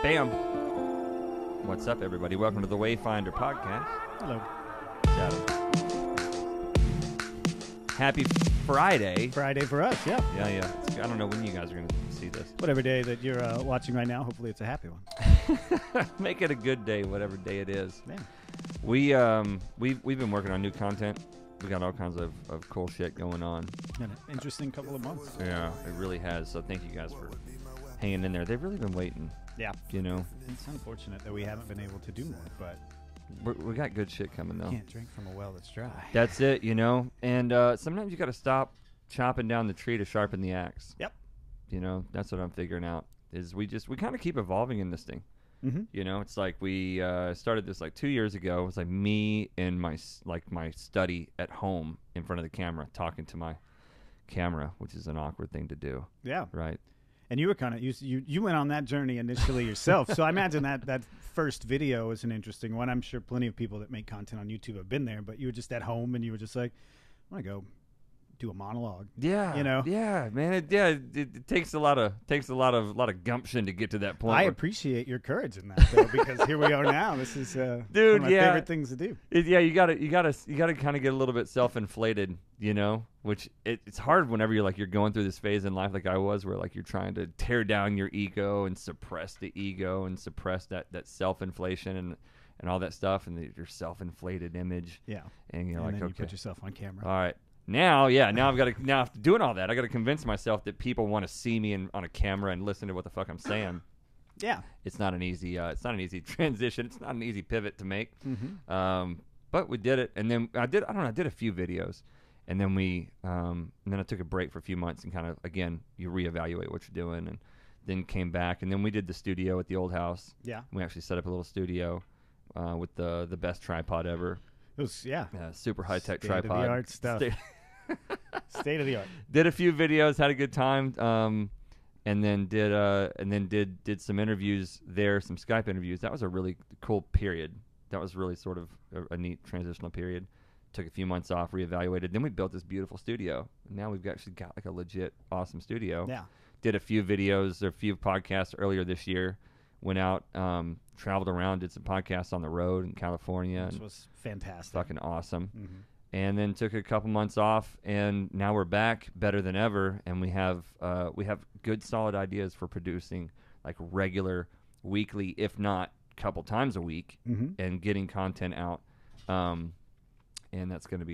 Bam. What's up, everybody? Welcome to the Wayfinder podcast. Hello. Happy Friday. Friday for us, yeah. Yeah. I don't know when you guys are going to see this. Whatever day that you're watching right now, hopefully it's a happy one. Make it a good day, whatever day it is. Yeah. We've been working on new content. We got all kinds of cool shit going on. Been an interesting couple of months. Yeah, it really has. So thank you guys for hanging in there. They've really been waiting. Yeah. You know. It's unfortunate that we haven't been able to do more, but we got good shit coming, though. Can't drink from a well that's dry. That's it, you know. And sometimes you got to stop chopping down the tree to sharpen the axe. Yep. You know, that's what I'm figuring out. Is we kind of keep evolving in this thing. Mm-hmm. You know, it's like we started this like 2 years ago. It was like me in my study at home in front of the camera, talking to my camera, which is an awkward thing to do. Yeah. Right. And you were kind of you went on that journey initially yourself. So I imagine that first video is an interesting one. I'm sure plenty of people that make content on YouTube have been there, but you were just at home and you were just like, I want to go do a monologue. Yeah. You know? Yeah, man. It takes a lot of gumption to get to that point. I appreciate your courage in that, though, because here we are now. This is one of my favorite things to do. You gotta kind of get a little bit self-inflated, you know, which it's hard whenever you're going through this phase in life like I was, where like you're trying to tear down your ego and suppress the ego and suppress that self-inflation and all that stuff and your self-inflated image. Yeah. And you're like, then okay, you put yourself on camera. All right. Now after doing all that, I got to convince myself that people want to see me on a camera and listen to what the fuck I'm saying. Yeah, it's not an easy transition. It's not an easy pivot to make. Mm-hmm. But we did it, and then I did a few videos, and then then I took a break for a few months and kind of again you reevaluate what you're doing, and then came back, and then we did the studio at the old house. Yeah, we actually set up a little studio with the best tripod ever. It was super high tech tripod. State of the art stuff. State of the art. Did a few videos, had a good time, and then did some interviews there, some Skype interviews. That was a really cool period. That was really sort of a neat transitional period. Took a few months off, reevaluated. Then we built this beautiful studio. Now we've actually got like a legit awesome studio. Yeah. Did a few videos, or a few podcasts earlier this year. Went out, traveled around, did some podcasts on the road in California. Which was fantastic. Fucking awesome. Mm-hmm. And then took a couple months off, and now we're back better than ever. And we have good, solid ideas for producing like regular, weekly, if not couple times a week, and getting content out. And that's going to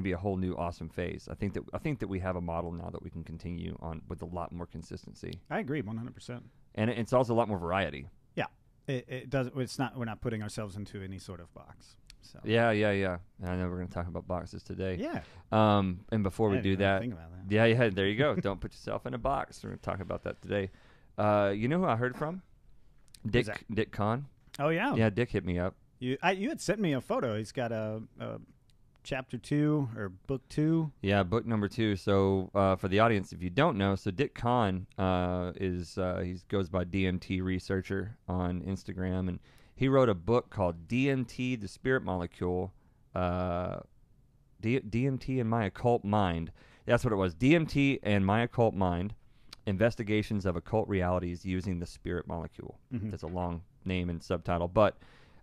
be a whole new awesome phase. I think that we have a model now that we can continue on with a lot more consistency. I agree 100%. And it's also a lot more variety. Yeah, it does. It's not. We're not putting ourselves into any sort of box. So. Yeah. And I know we're going to talk about boxes today. Yeah. And before we do that, think about that. Yeah. There you go. Don't put yourself in a box. We're going to talk about that today. You know who I heard from? Dick Kahn. Oh yeah. Yeah, Dick hit me up. You had sent me a photo. He's got a chapter 2 or book 2. Yeah, book number 2. So for the audience, if you don't know, so Dick Kahn he goes by DMT Researcher on Instagram, and he wrote a book called DMT, the Spirit Molecule, DMT and My Occult Mind. That's what it was. DMT and My Occult Mind, Investigations of Occult Realities Using the Spirit Molecule. Mm-hmm. That's a long name and subtitle, but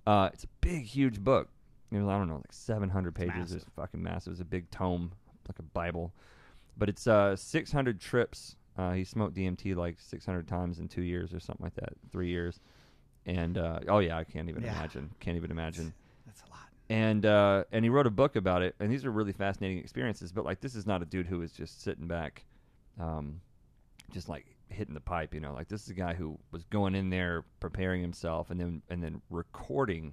it's a big, huge book. I don't know, like 700 pages. It's fucking massive. It's a big tome, like a Bible. But it's 600 trips. He smoked DMT like 600 times in 2 years or something like that, 3 years. And I can't even imagine. That's a lot. And he wrote a book about it. And these are really fascinating experiences. But like, this is not a dude who is just sitting back, just like hitting the pipe. You know, like this is a guy who was going in there, preparing himself, and then recording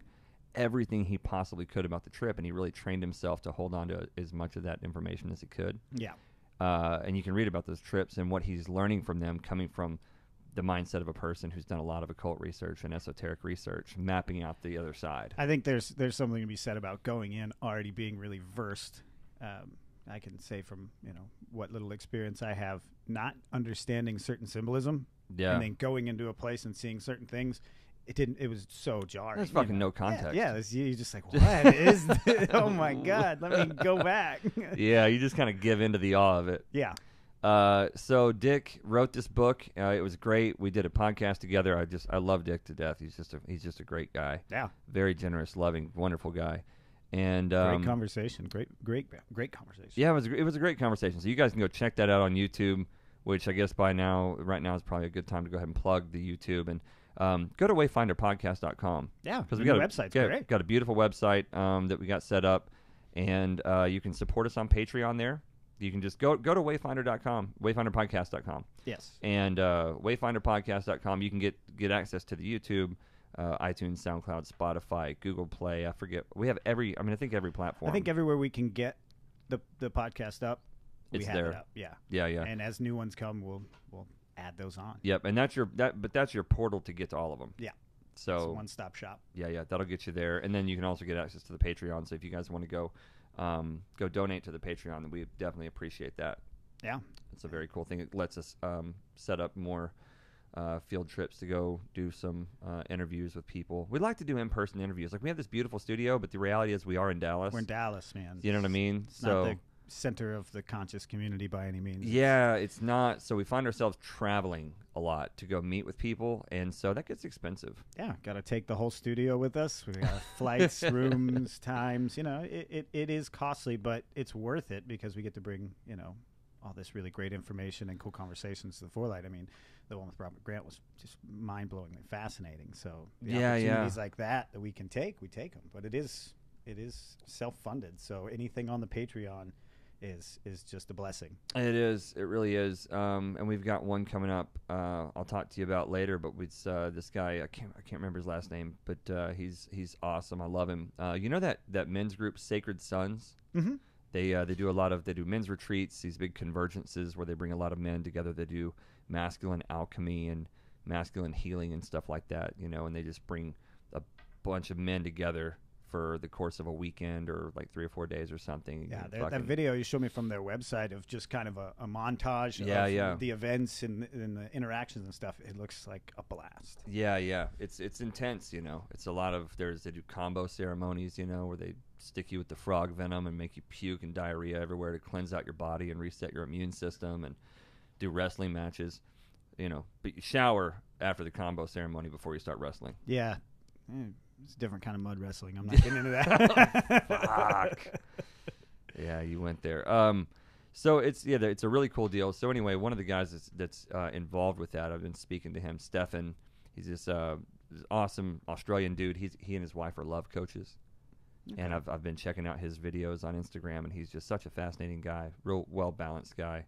everything he possibly could about the trip, and he really trained himself to hold on to as much of that information as he could. Yeah. And you can read about those trips and what he's learning from them, coming from the mindset of a person who's done a lot of occult research and esoteric research, mapping out the other side. I think there's something to be said about going in already being really versed. I can say from what little experience I have, not understanding certain symbolism, and then going into a place and seeing certain things. It was so jarring. There's fucking no context. Yeah, you're just like, what is this? Oh my God, let me go back. Yeah, you just kind of give into the awe of it. Yeah. So Dick wrote this book. It was great. We did a podcast together. I love Dick to death. He's just a great guy. Yeah. Very generous, loving, wonderful guy. And great conversation. Great conversation. Yeah, it was a great conversation. So you guys can go check that out on YouTube, which I guess right now is probably a good time to go ahead and plug the YouTube and go to wayfinderpodcast.com. Yeah, because we got a website. Great. Got a beautiful website that we got set up, and you can support us on Patreon there. You can just go to wayfinder.com, wayfinderpodcast.com. Yes. And wayfinderpodcast.com, you can get access to the YouTube, iTunes, SoundCloud, Spotify, Google Play. I forget. We have I think every platform. I think everywhere we can get the podcast up, we have it up. Yeah. Yeah. And as new ones come, we'll add those on. Yep. And that's your portal to get to all of them. Yeah. So it's a one-stop shop. Yeah. That'll get you there. And then you can also get access to the Patreon. So if you guys want to go donate to the Patreon, we definitely appreciate that. Yeah. It's a very cool thing. It lets us set up more field trips to go do some interviews with people. We'd like to do in-person interviews. Like, we have this beautiful studio, but the reality is we are in Dallas. We're in Dallas, man. You know what I mean? It's not the center of the conscious community by any means. Yeah, it's not. So we find ourselves traveling a lot to go meet with people, and so that gets expensive. Yeah, got to take the whole studio with us. We got flights, rooms, times. You know, it is costly, but it's worth it because we get to bring, all this really great information and cool conversations to the forelight. I mean, the one with Robert Grant was just mind-blowingly fascinating. So the opportunities like that we can take, we take them. But it is self-funded. So anything on the Patreon is just a blessing. It is. It really is. And we've got one coming up. I'll talk to you about later. But it's this guy. I can't remember his last name. But he's awesome. I love him. You know that men's group, Sacred Sons. Mm-hmm. They do men's retreats, these big convergences where they bring a lot of men together. They do masculine alchemy and masculine healing and stuff like that, and they just bring a bunch of men together for the course of a weekend or like 3 or 4 days or something. Yeah, that video you showed me from their website of just kind of a montage of the events and the interactions and stuff. It looks like a blast. Yeah. It's intense, It's a lot of, they do combo ceremonies, where they stick you with the frog venom and make you puke and diarrhea everywhere to cleanse out your body and reset your immune system, and do wrestling matches, but you shower after the combo ceremony before you start wrestling. Yeah. It's a different kind of mud wrestling. I'm not getting into that. Fuck. Yeah, you went there. So it's a really cool deal. So anyway, one of the guys that's involved with that, I've been speaking to him, Stefan. He's this awesome Australian dude. He and his wife are love coaches. Okay. And I've been checking out his videos on Instagram, and he's just such a fascinating guy, real well-balanced guy.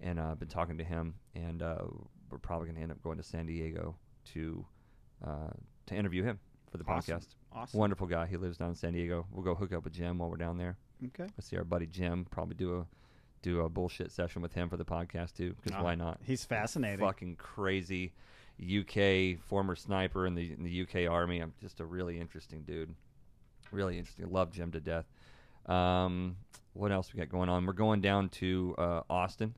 And I've been talking to him, and we're probably going to end up going to San Diego to interview him for the podcast. Awesome. Wonderful guy. He lives down in San Diego. We'll go hook up with Jim while we're down there. Okay. Let's see our buddy Jim. Probably do a bullshit session with him for the podcast too, because why not? He's fascinating. Fucking crazy UK former sniper in the UK Army. I'm just a really interesting dude. Really interesting. Love Jim to death. What else we got going on? We're going down to Austin,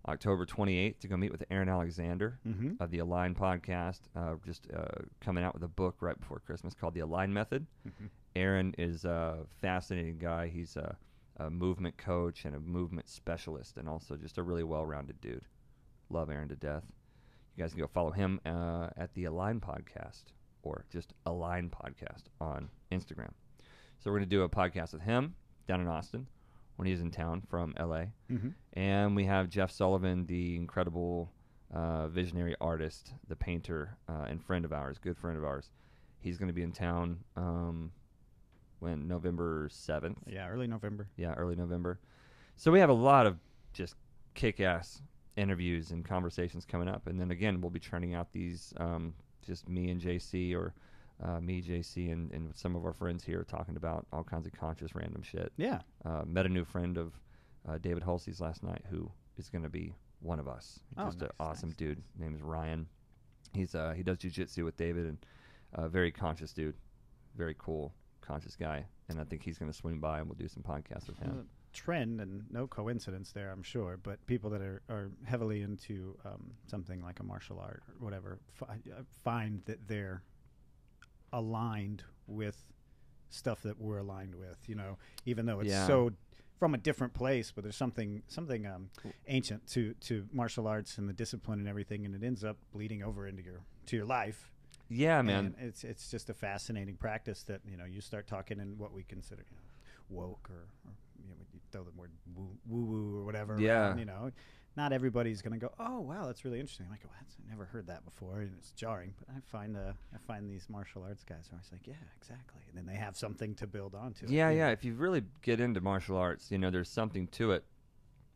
October 28th, to go meet with Aaron Alexander of the Align podcast. Just coming out with a book right before Christmas called The Align Method. Mm-hmm. Aaron is a fascinating guy. He's a movement coach and a movement specialist, and also just a really well-rounded dude. Love Aaron to death. You guys can go follow him at the Align podcast, or just Align podcast on Instagram. So we're going to do a podcast with him down in Austin when he's in town from LA. Mm-hmm. And we have Jeff Sullivan, the incredible visionary artist, the painter, and friend of ours, good friend of ours. He's going to be in town when November 7th. Yeah, early November. Yeah, early November. So we have a lot of just kick-ass interviews and conversations coming up. And then again, we'll be churning out these just me and JC, or me, JC, and some of our friends here talking about all kinds of conscious random shit. Yeah. Met a new friend of David Halsey's last night who is going to be one of us. Just an awesome dude. His name is Ryan. He does jiu-jitsu with David, and very conscious dude. Very cool, conscious guy. And I think he's going to swing by and we'll do some podcasts with him. Trend, and no coincidence there, I'm sure, but people that are heavily into something like a martial art or whatever find that they're aligned with stuff that we're aligned with, even though it's so from a different place, but there's something ancient to martial arts and the discipline and everything, and it ends up bleeding over into your life. Yeah, man. And it's just a fascinating practice that, you start talking in what we consider woke or you throw the word woo or whatever. Yeah. Around, not everybody's going to go, oh, wow, that's really interesting. I'm like, well, I never heard that before, and it's jarring. But I find these martial arts guys are always like, yeah, exactly. And then they have something to build onto. Yeah, yeah. If you really get into martial arts, there's something to it.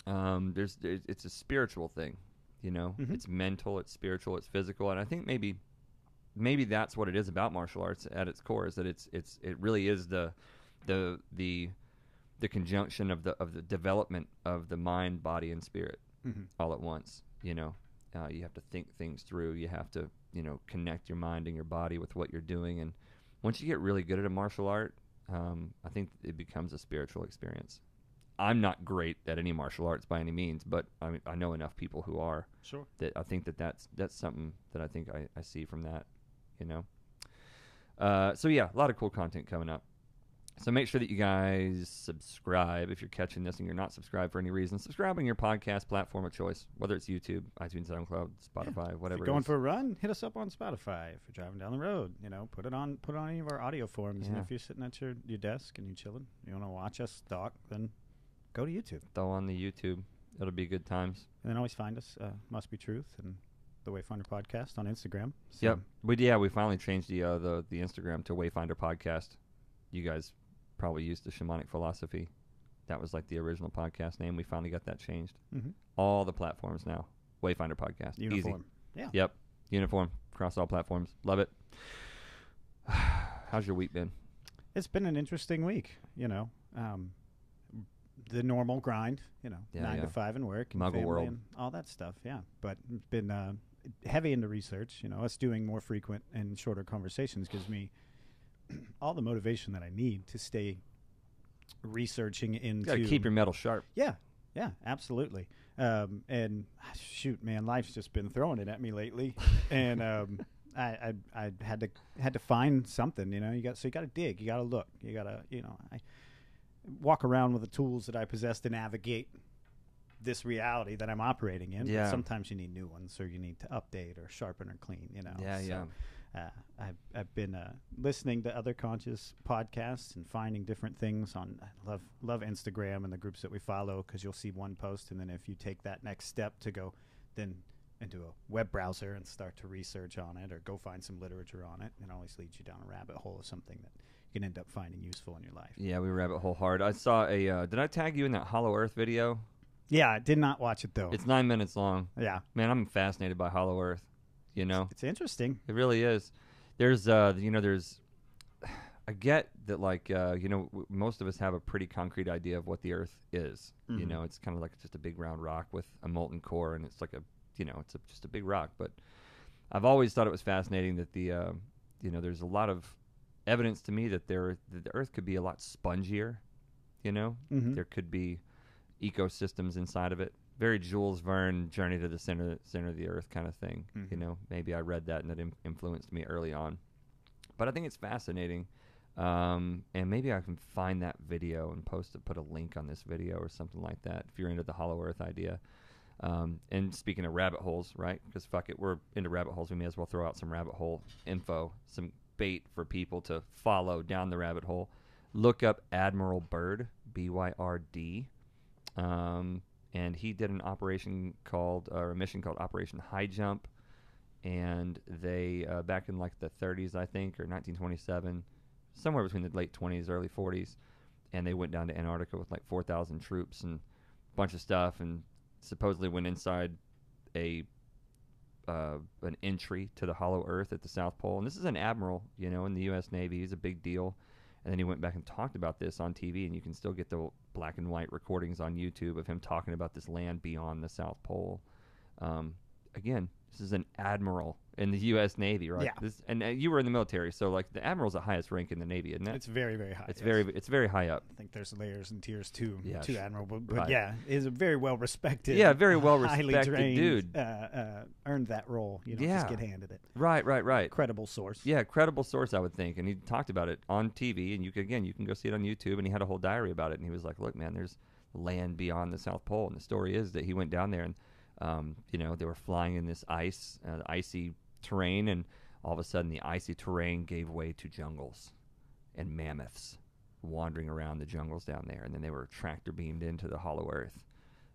It's a spiritual thing, Mm-hmm. It's mental, it's spiritual, it's physical, and I think maybe that's what it is about martial arts at its core, is that it really is the conjunction of the development of the mind, body, and spirit. Mm-hmm. All at once. You have to think things through. You have to connect your mind and your body with what you're doing, and once you get really good at a martial art, I think it becomes a spiritual experience. I'm not great at any martial arts by any means, but I know enough people who are. Sure. That I think that's something that I think I see from that. So yeah, a lot of cool content coming up. So make sure that you guys subscribe. If you're catching this and you're not subscribed for any reason, subscribe on your podcast platform of choice, whether it's YouTube, iTunes, SoundCloud, Spotify, whatever. If you're going for a run, hit us up on Spotify. If you're driving down the road, put it on any of our audio forums. Yeah. And if you're sitting at your desk and you're chilling, you want to watch us talk, then go to YouTube. Throw on the YouTube. It'll be good times. And then always find us, Must Be Truth, and the Wayfinder Podcast on Instagram. So. Yep. We finally changed the Instagram to Wayfinder Podcast. You guys probably used the Shamanic Philosophy. That was like the original podcast name. We finally got that changed. Mm-hmm. All the platforms now. Wayfinder Podcast. Uniform. Easy. Yeah. Yep. Uniform across all platforms. Love it. How's your week been? It's been an interesting week. The normal grind. 9 to 5 in work. And Muggle world. And all that stuff. Yeah. But it's been heavy into research. Us doing more frequent and shorter conversations gives me all the motivation that I need to stay researching into. Got to keep your metal sharp. Yeah, absolutely. And shoot, man, life's just been throwing it at me lately, and I had to find something. You got to dig, you got to look, you got to I walk around with the tools that I possess to navigate this reality that I'm operating in. Yeah. But sometimes you need new ones, or you need to update or sharpen or clean. Yeah. I've been listening to other conscious podcasts and finding different things on. I love Instagram and the groups that we follow, because you'll see one post, and then if you take that next step to go then into a web browser and start to research on it or go find some literature on it, it always leads you down a rabbit hole of something that you can end up finding useful in your life. Yeah, we rabbit hole hard. I saw did I tag you in that Hollow Earth video? Yeah, I did not watch it though. It's 9 minutes long. Yeah. Man, I'm fascinated by Hollow Earth. It's interesting. It really is. There's I get that, like, most of us have a pretty concrete idea of what the Earth is. Mm-hmm. It's kind of like just a big round rock with a molten core, and it's like just a big rock. But I've always thought it was fascinating that there's a lot of evidence to me that the Earth could be a lot spongier. Mm-hmm. There could be ecosystems inside of it. Very Jules Verne, Journey to the Center of the Earth kind of thing. Mm-hmm. Maybe I read that and that influenced me early on. But I think it's fascinating. And maybe I can find that video and put a link on this video or something like that if you're into the Hollow Earth idea. And speaking of rabbit holes, right? Because fuck it, we're into rabbit holes. We may as well throw out some rabbit hole info, some bait for people to follow down the rabbit hole. Look up Admiral Byrd, B-Y-R-D. And he did a mission called Operation High Jump, and they back in like the 30s, I think, or 1927, somewhere between the late 20s, early 40s, and they went down to Antarctica with like 4,000 troops and a bunch of stuff, and supposedly went inside an entry to the Hollow Earth at the South Pole. And this is an admiral, in the U.S. Navy. He's a big deal. And then he went back and talked about this on TV, and you can still get the black and white recordings on YouTube of him talking about this land beyond the South Pole. Again, this is an admiral in the U.S. Navy, right? Yeah. You were in the military, so like the admiral's the highest rank in the Navy, isn't it? It's very, very high. It's very high up. I think there's layers and tiers to admiral, but right. Yeah, is a very well respected. Yeah, very well highly respected trained, dude. Earned that role. You don't just get handed it. Right. Credible source. Yeah, credible source, I would think. And he talked about it on TV, and you can go see it on YouTube. And he had a whole diary about it. And he was like, "Look, man, land beyond the South Pole. And the story is that he went down there and, they were flying in this icy terrain, and all of a sudden the icy terrain gave way to jungles and mammoths wandering around the jungles down there. And then they were tractor beamed into the hollow earth.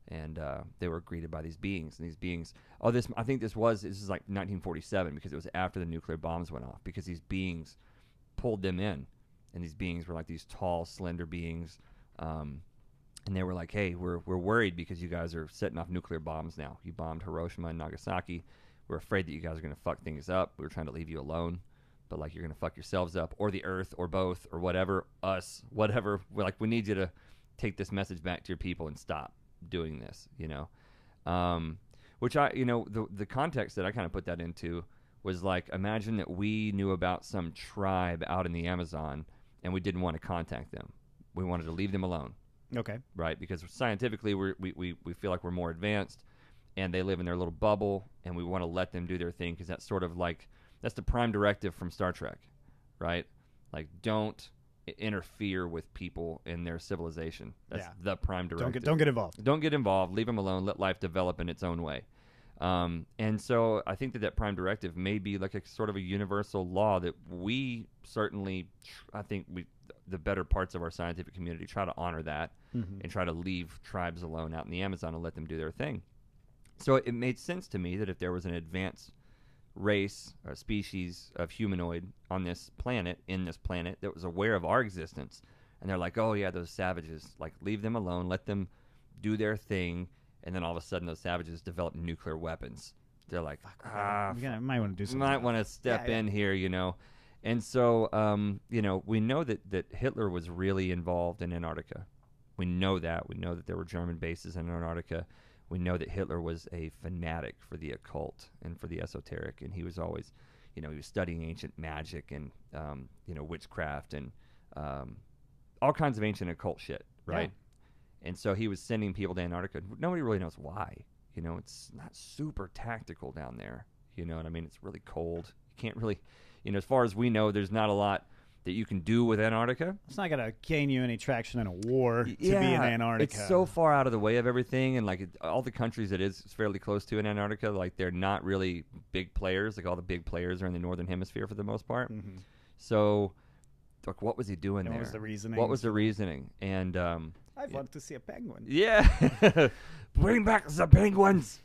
And they were greeted by these beings. And these beings, this is like 1947, because it was after the nuclear bombs went off, because these beings pulled them in. And these beings were like these tall, slender beings. And they were like, hey, we're worried because you guys are setting off nuclear bombs now. You bombed Hiroshima and Nagasaki. We're afraid that you guys are going to fuck things up. We were trying to leave you alone. But, like, you're going to fuck yourselves up, or the earth, or both, or whatever, us, whatever. We're like, we need you to take this message back to your people and stop doing this, which the context that I kind of put that into was like, imagine that we knew about some tribe out in the Amazon and we didn't want to contact them. We wanted to leave them alone. Okay. Right? Because scientifically we feel like we're more advanced, and they live in their little bubble, and we want to let them do their thing, because that's sort of like, that's the prime directive from Star Trek, right? Like, don't interfere with people in their civilization. That's the prime directive. Don't get involved. Don't get involved. Leave them alone. Let life develop in its own way. And so I think that prime directive may be like a sort of a universal law that we certainly, the better parts of our scientific community try to honor that, and try to leave tribes alone out in the Amazon and let them do their thing. So it made sense to me that if there was an advanced race or species of humanoid on this planet, that was aware of our existence, and they're like, oh yeah, those savages, like, leave them alone, let them do their thing. And then all of a sudden those savages develop nuclear weapons. They're like, might want to do something. Might want to step in here, And so, we know that Hitler was really involved in Antarctica. We know that. We know that there were German bases in Antarctica. We know that Hitler was a fanatic for the occult and for the esoteric, and he was always, he was studying ancient magic and, witchcraft and all kinds of ancient occult shit, right? Yeah. And so he was sending people to Antarctica. Nobody really knows why. It's not super tactical down there. You know what I mean? It's really cold. You can't really, as far as we know, there's not a lot that you can do with Antarctica. It's not going to gain you any traction in a war to be in Antarctica. It's so far out of the way of everything, and like all the countries it is fairly close to in Antarctica, like they're not really big players. Like all the big players are in the northern hemisphere for the most part. Mm-hmm. So, like, what was he doing there? What was the reasoning? What was the reasoning? And I want to see a penguin. Yeah, bring back the penguins.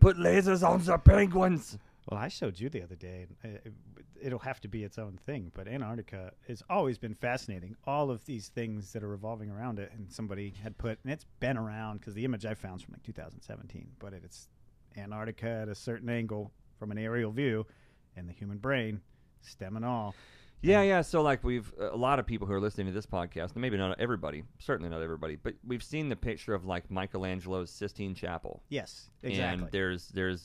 Put lasers on the penguins. Well, I showed you the other day. It'll have to be its own thing, but Antarctica has always been fascinating. All of these things that are revolving around it, and somebody had put, and it's been around because the image I found is from like 2017, but it's Antarctica at a certain angle from an aerial view, and the human brain, stem and all. Yeah. So like a lot of people who are listening to this podcast, and maybe not everybody, certainly not everybody, but we've seen the picture of like Michelangelo's Sistine Chapel. Yes, exactly. And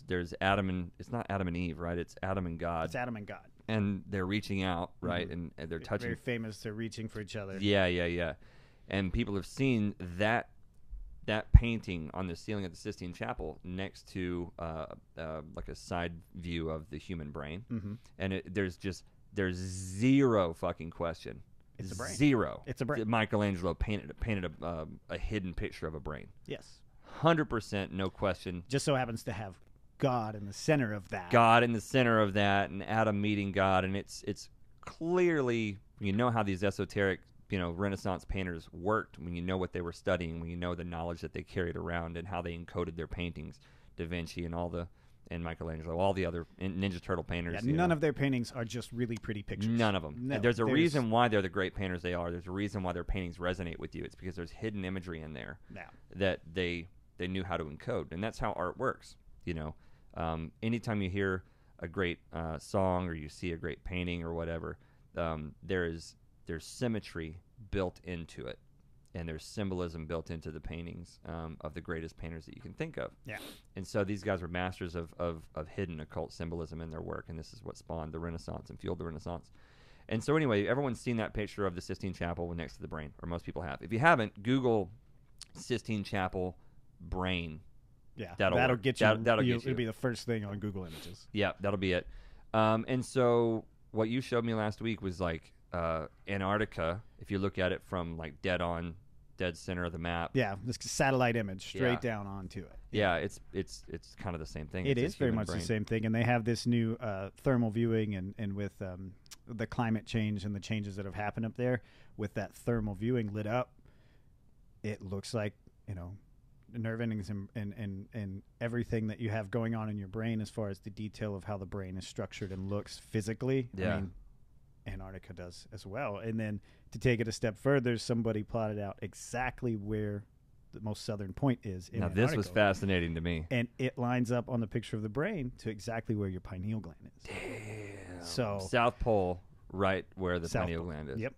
there's Adam and, it's not Adam and Eve, right? It's Adam and God. It's Adam and God. And they're reaching out, right? Mm-hmm. And they're touching. Very famous. They're reaching for each other. Yeah. And people have seen that painting on the ceiling of the Sistine Chapel next to like a side view of the human brain. Mm-hmm. And there's zero fucking question. It's a brain. Zero. It's a brain. Michelangelo painted a hidden picture of a brain. Yes. 100%, no question. Just so happens to have God in the center of that. God in the center of that, and Adam meeting God, and it's clearly, how these esoteric, Renaissance painters worked, when you know what they were studying, when you know the knowledge that they carried around and how they encoded their paintings, Da Vinci and Michelangelo, all the other Ninja Turtle painters. Yeah, none of their paintings are just really pretty pictures. None of them. No, there's a reason why they're the great painters they are. There's a reason why their paintings resonate with you. It's because there's hidden imagery in there that they knew how to encode, and that's how art works. Anytime you hear a great song or you see a great painting or whatever, there's symmetry built into it. And there's symbolism built into the paintings of the greatest painters that you can think of. Yeah. And so these guys were masters of hidden occult symbolism in their work, and this is what spawned the Renaissance and fueled the Renaissance. And so anyway, everyone's seen that picture of the Sistine Chapel next to the brain, or most people have. If you haven't, Google Sistine Chapel brain. Yeah, that'll get you. That'll get you. It'll be the first thing on Google Images. Yeah, that'll be it. And so what you showed me last week was like Antarctica, if you look at it from like dead on dead center of the map. Yeah, this satellite image straight down onto it. Yeah, it's kind of the same thing. It is very much the same thing, and they have this new thermal viewing, and with the climate change and the changes that have happened up there, with that thermal viewing lit up, it looks like, you know, nerve endings and everything that you have going on in your brain as far as the detail of how the brain is structured and looks physically. Yeah. I mean, Antarctica does as well. And then to take it a step further, somebody plotted out exactly where the most southern point is in Antarctica. This was fascinating to me. And it lines up on the picture of the brain to exactly where your pineal gland is. Damn. So South Pole, right where the South pineal Pole. gland is. Yep.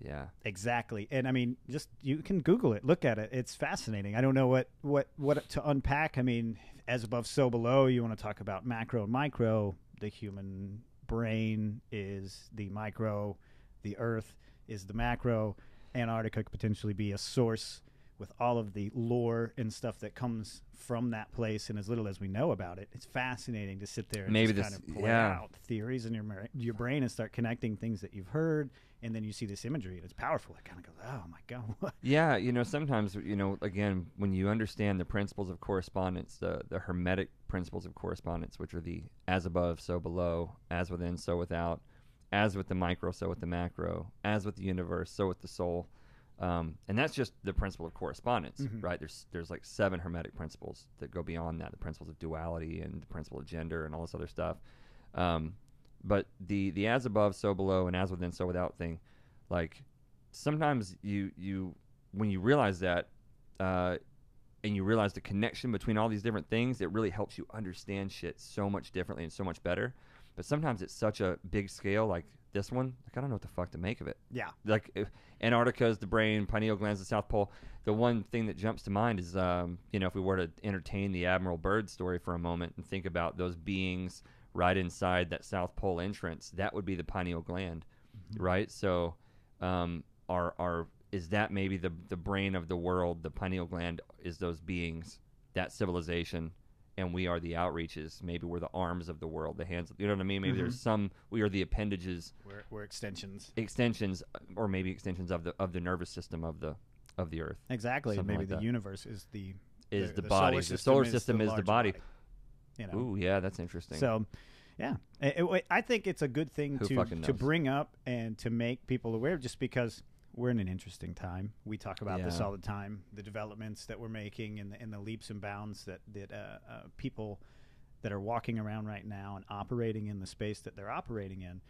Yeah. Exactly. And I mean, just you can Google it, look at it. It's fascinating. I don't know what to unpack. I mean, as above, so below. You want to talk about macro and micro. The human brain is the micro. The Earth is the macro. Antarctica could potentially be a source with all of the lore and stuff that comes from that place, and as little as we know about it, it's fascinating to sit there and just kind of play out theories in your brain and start connecting things that you've heard, and then you see this imagery, and it's powerful. It kind of goes, oh my God. Yeah, you know, sometimes, you know, again, when you understand the principles of correspondence, the Hermetic principles of correspondence, which are the as above, so below, as within, so without, as with the micro, so with the macro, as with the universe, so with the soul. And that's just the principle of correspondence, right? There's like 7 Hermetic principles that go beyond that, the principles of duality and the principle of gender and all this other stuff. But the as above, so below, and as within, so without thing, like sometimes you when you realize that, and you realize the connection between all these different things, it really helps you understand shit so much differently and so much better. But sometimes it's such a big scale, like this one, like I don't know what the fuck to make of it. Yeah. Like if Antarctica is the brain, pineal glands the South Pole. The one thing that jumps to mind is, you know, if we were to entertain the Admiral Byrd story for a moment and think about those beings right inside that South Pole entrance, that would be the pineal gland, right? So, is that maybe the brain of the world? The pineal gland is those beings, that civilization. And we are the outreaches. Maybe we're the arms of the world, the hands. You know what I mean? Maybe there's some. We are the appendages. We're extensions. Extensions, or maybe extensions of the nervous system of the Earth. Exactly. Something Maybe like the universe is the body. The solar system is the body. You know? Ooh, yeah, that's interesting. So, yeah, I think it's a good thing to bring up and to make people aware, just because we're in an interesting time. We talk about this all the time, the developments that we're making and the leaps and bounds that people that are walking around right now and operating in the space that they're operating in.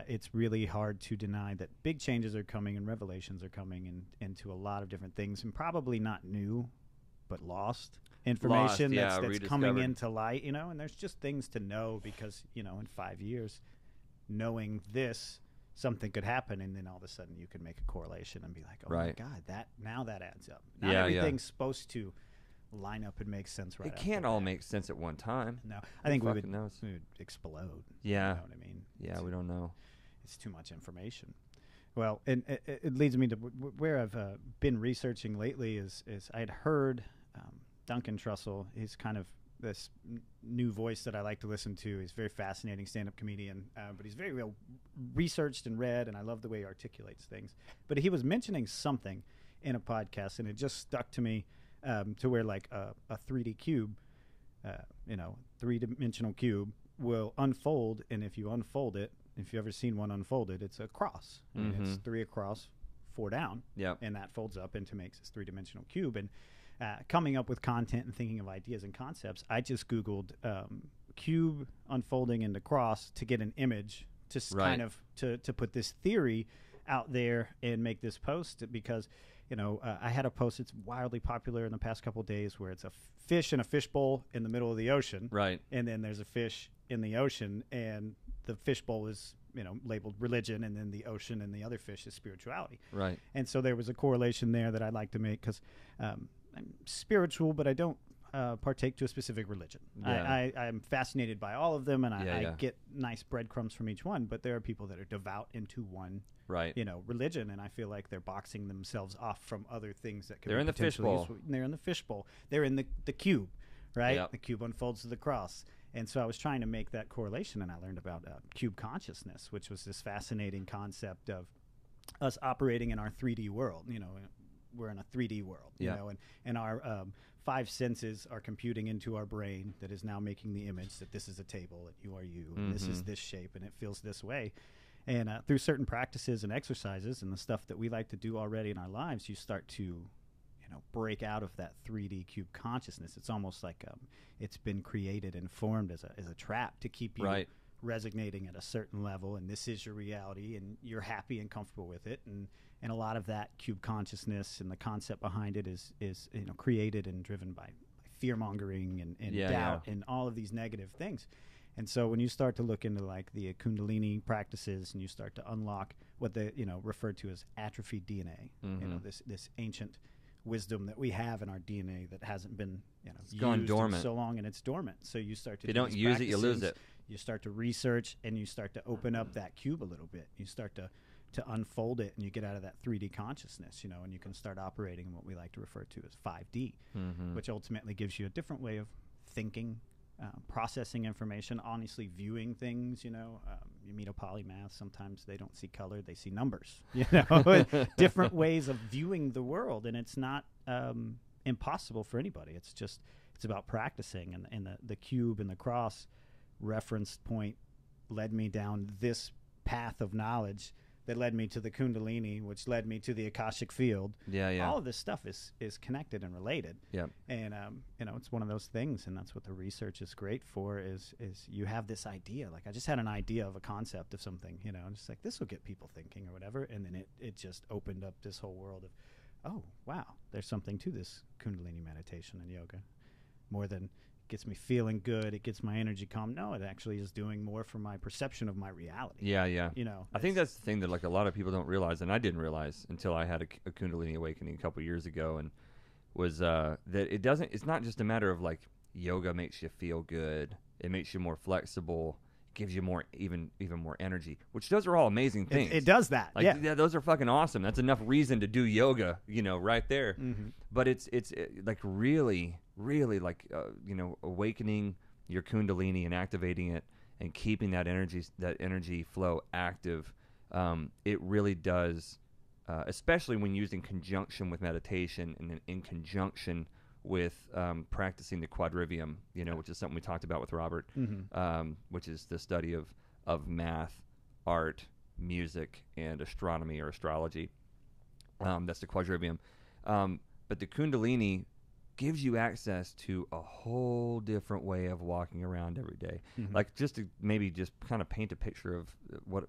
It's really hard to deny that big changes are coming and revelations are coming into a lot of different things, and probably not new, but lost information that's coming into light, you know, and there's just things to know because, you know, in 5 years, knowing this, something could happen, and then all of a sudden you can make a correlation and be like, oh my God, that adds up. Not everything's supposed to line up and make sense right. It can't all make sense at one time. No, I think we would explode. Yeah. You know what I mean? Yeah, we don't know. It's too much information. Well, and it leads me to where I've been researching lately is I had heard Duncan Trussell. He's kind of this new voice that I like to listen to. He's a very fascinating stand-up comedian, but he's very well researched and read, and I love the way he articulates things. But he was mentioning something in a podcast, and it just stuck to me to where like a 3D cube, you know, 3-dimensional cube will unfold, and if you unfold it, if you've ever seen one unfolded, it's a cross. I mean, it's 3 across, 4 down, and that folds up into makes this 3-dimensional cube. And coming up with content and thinking of ideas and concepts, I just Googled cube unfolding into cross to get an image to kind of to put this theory out there and make this post, because, you know, I had a post that's wildly popular in the past couple of days where it's a fish in a fishbowl in the middle of the ocean. Right. And then there's a fish in the ocean, and the fishbowl is, you know, labeled religion, and then the ocean and the other fish is spirituality. Right. And so there was a correlation there that I'd like to make, because I'm spiritual, but I don't partake to a specific religion. Yeah. I'm fascinated by all of them, and I Yeah. get nice breadcrumbs from each one, but there are people that are devout into one Right. you know, religion, and I feel like they're boxing themselves off from other things that could They're be in the potentially fishbowl. useful. They're in the fishbowl. They're in the cube, right? Yep. The cube unfolds to the cross. And so I was trying to make that correlation, and I learned about cube consciousness, which was this fascinating concept of us operating in our 3D world. You know, we're in a 3D world, you Yeah. know, and our five senses are computing into our brain that is now making the image that this is a table, and you are you, and this is this shape, and it feels this way. And through certain practices and exercises and the stuff that we like to do already in our lives, you start to, you know, break out of that 3D cube consciousness. It's almost like it's been created and formed as a trap to keep you resonating at a certain level, and this is your reality, and you're happy and comfortable with it. And a lot of that cube consciousness and the concept behind it is you know, created and driven by fear mongering and doubt and all of these negative things. And so when you start to look into like the Kundalini practices, and you start to unlock what they, you know, referred to as atrophied DNA, you know, this ancient wisdom that we have in our DNA that hasn't been, you know, used gone dormant in so long, and it's dormant. So you start to if you don't use it, you lose it. You start to research, and you start to open up that cube a little bit. You start to unfold it, and you get out of that 3D consciousness, you know, and you can start operating in what we like to refer to as 5D, which ultimately gives you a different way of thinking, processing information, honestly viewing things. You know, you meet a polymath, sometimes they don't see color, they see numbers, you know. Different ways of viewing the world, and it's not impossible for anybody. It's just, it's about practicing, and the cube and the cross reference point led me down this path of knowledge that led me to the Kundalini, which led me to the Akashic field. All of this stuff is connected and related. And you know, it's one of those things, and that's what the research is great for. Is you have this idea, like I just had an idea of a concept of something, you know, and just like, this will get people thinking or whatever, and then it just opened up this whole world of, oh wow, there's something to this Kundalini meditation and yoga, more than gets me feeling good, it gets my energy calm. No, it actually is doing more for my perception of my reality. You know, I think that's the thing that like a lot of people don't realize, and I didn't realize until I had a Kundalini awakening a couple years ago, and was that it's not just a matter of like yoga makes you feel good, it makes you more flexible, gives you more, even more energy, which those are all amazing things. It does that. Like, those are fucking awesome. That's enough reason to do yoga, you know, right there. But it's like really like, you know, awakening your Kundalini and activating it and keeping that energy flow active. It really does, especially when used in conjunction with meditation and in conjunction with practicing the quadrivium, you know, which is something we talked about with Robert, which is the study of math, art, music, and astronomy or astrology. That's the quadrivium. But the Kundalini gives you access to a whole different way of walking around every day. Like, just to maybe just kind of paint a picture of what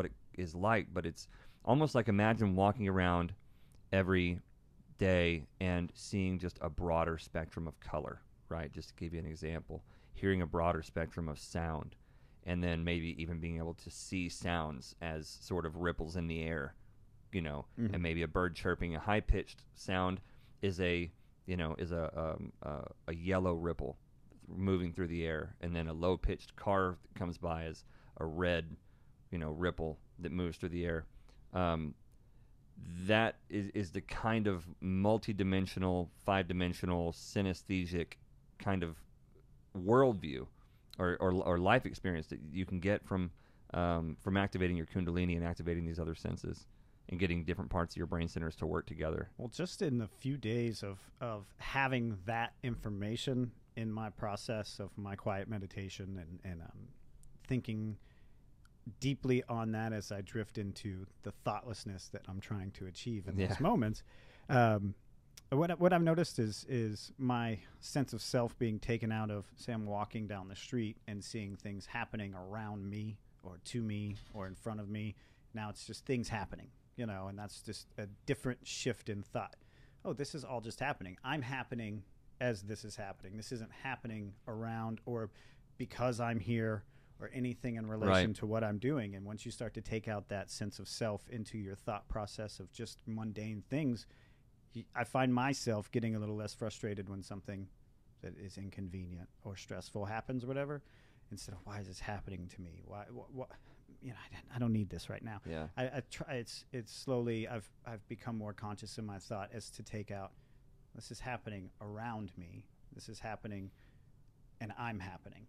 it is like, but it's almost like, imagine walking around every day and seeing just a broader spectrum of color, right? Just to give you an example, hearing a broader spectrum of sound, and then maybe even being able to see sounds as sort of ripples in the air, you know, and maybe a bird chirping. A high-pitched sound is a yellow ripple moving through the air, and then a low-pitched car that comes by is a red, you know, ripple that moves through the air. That is the kind of multi-dimensional, five-dimensional, synesthesic kind of worldview or life experience that you can get from activating your Kundalini and activating these other senses and getting different parts of your brain centers to work together. Well, just in the few days of having that information in my process of my quiet meditation and thinking deeply on that as I drift into the thoughtlessness that I'm trying to achieve in those moments, what I've noticed is my sense of self being taken out of, say, I'm walking down the street and seeing things happening around me or to me or in front of me. Now it's just things happening, you know, and that's just a different shift in thought. Oh, this is all just happening. I'm happening as this is happening. This isn't happening around or because I'm here or anything in relation to what I'm doing. And once you start to take out that sense of self into your thought process of just mundane things, I find myself getting a little less frustrated when something that is inconvenient or stressful happens or whatever, instead of, why is this happening to me? Why you know, I don't need this right now. I try. It's slowly. I've become more conscious in my thought as to take out, this is happening around me. This is happening, and I'm happening.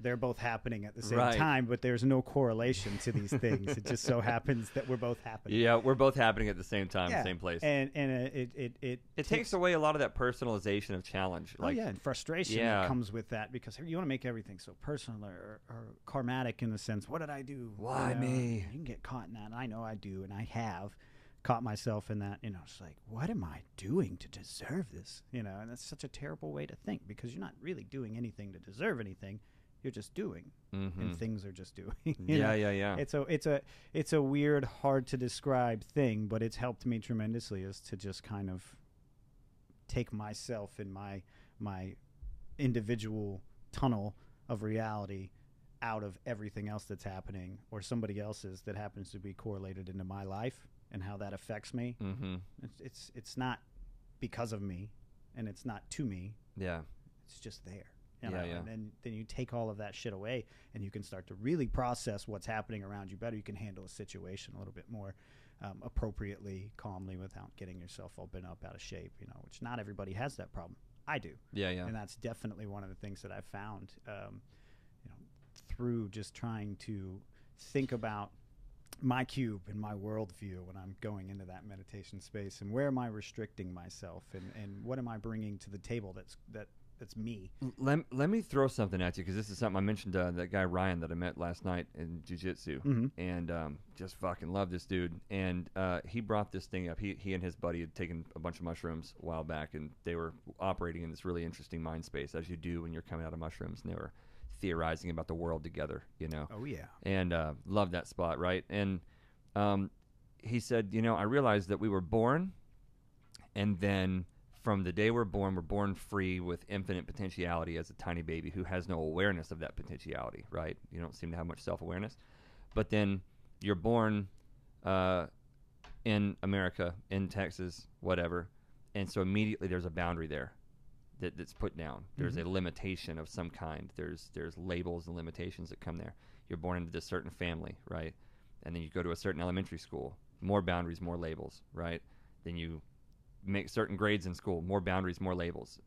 they're both happening at the same Right. time, but there's no correlation to these things. It just so happens that we're both happening. Yeah, we're both happening at the same time, Yeah. same place. And it takes away a lot of that personalization of challenge. Like, oh yeah, and frustration yeah. that comes with that, because you want to make everything so personal or karmatic in the sense, what did I do? Why me? You can get caught in that. And I know I do, and I have caught myself in that. It's like, what am I doing to deserve this? And that's such a terrible way to think, because you're not really doing anything to deserve anything. You're just doing, and things are just doing. Yeah. It's a weird, hard to describe thing, but it's helped me tremendously, is to just kind of take myself in my individual tunnel of reality out of everything else that's happening, or somebody else's that happens to be correlated into my life and how that affects me. It's not because of me, and it's not to me. Yeah, it's just there. Yeah. And then you take all of that shit away, and you can start to really process what's happening around you better. You can handle a situation a little bit more appropriately, calmly, without getting yourself all bent up, out of shape. Which not everybody has that problem. I do. Yeah. And that's definitely one of the things that I've found, through just trying to think about my cube and my worldview when I'm going into that meditation space, and where am I restricting myself, and what am I bringing to the table that's me. Let me throw something at you, because this is something I mentioned that guy Ryan that I met last night in jiu-jitsu, and just fucking love this dude. And he brought this thing up. He and his buddy had taken a bunch of mushrooms a while back, and they were operating in this really interesting mind space, as you do when you're coming out of mushrooms, and they were theorizing about the world together, Oh, yeah. And love that spot, right? And he said, I realized that we were born, and then from the day we're born free with infinite potentiality as a tiny baby who has no awareness of that potentiality, right? You don't seem to have much self-awareness. But then you're born in America, in Texas, whatever, and so immediately there's a boundary there that's put down. There's a limitation of some kind. There's labels and limitations that come there. You're born into this certain family, right? And then you go to a certain elementary school. More boundaries, more labels, right? Then you make certain grades in school, more boundaries, more labels.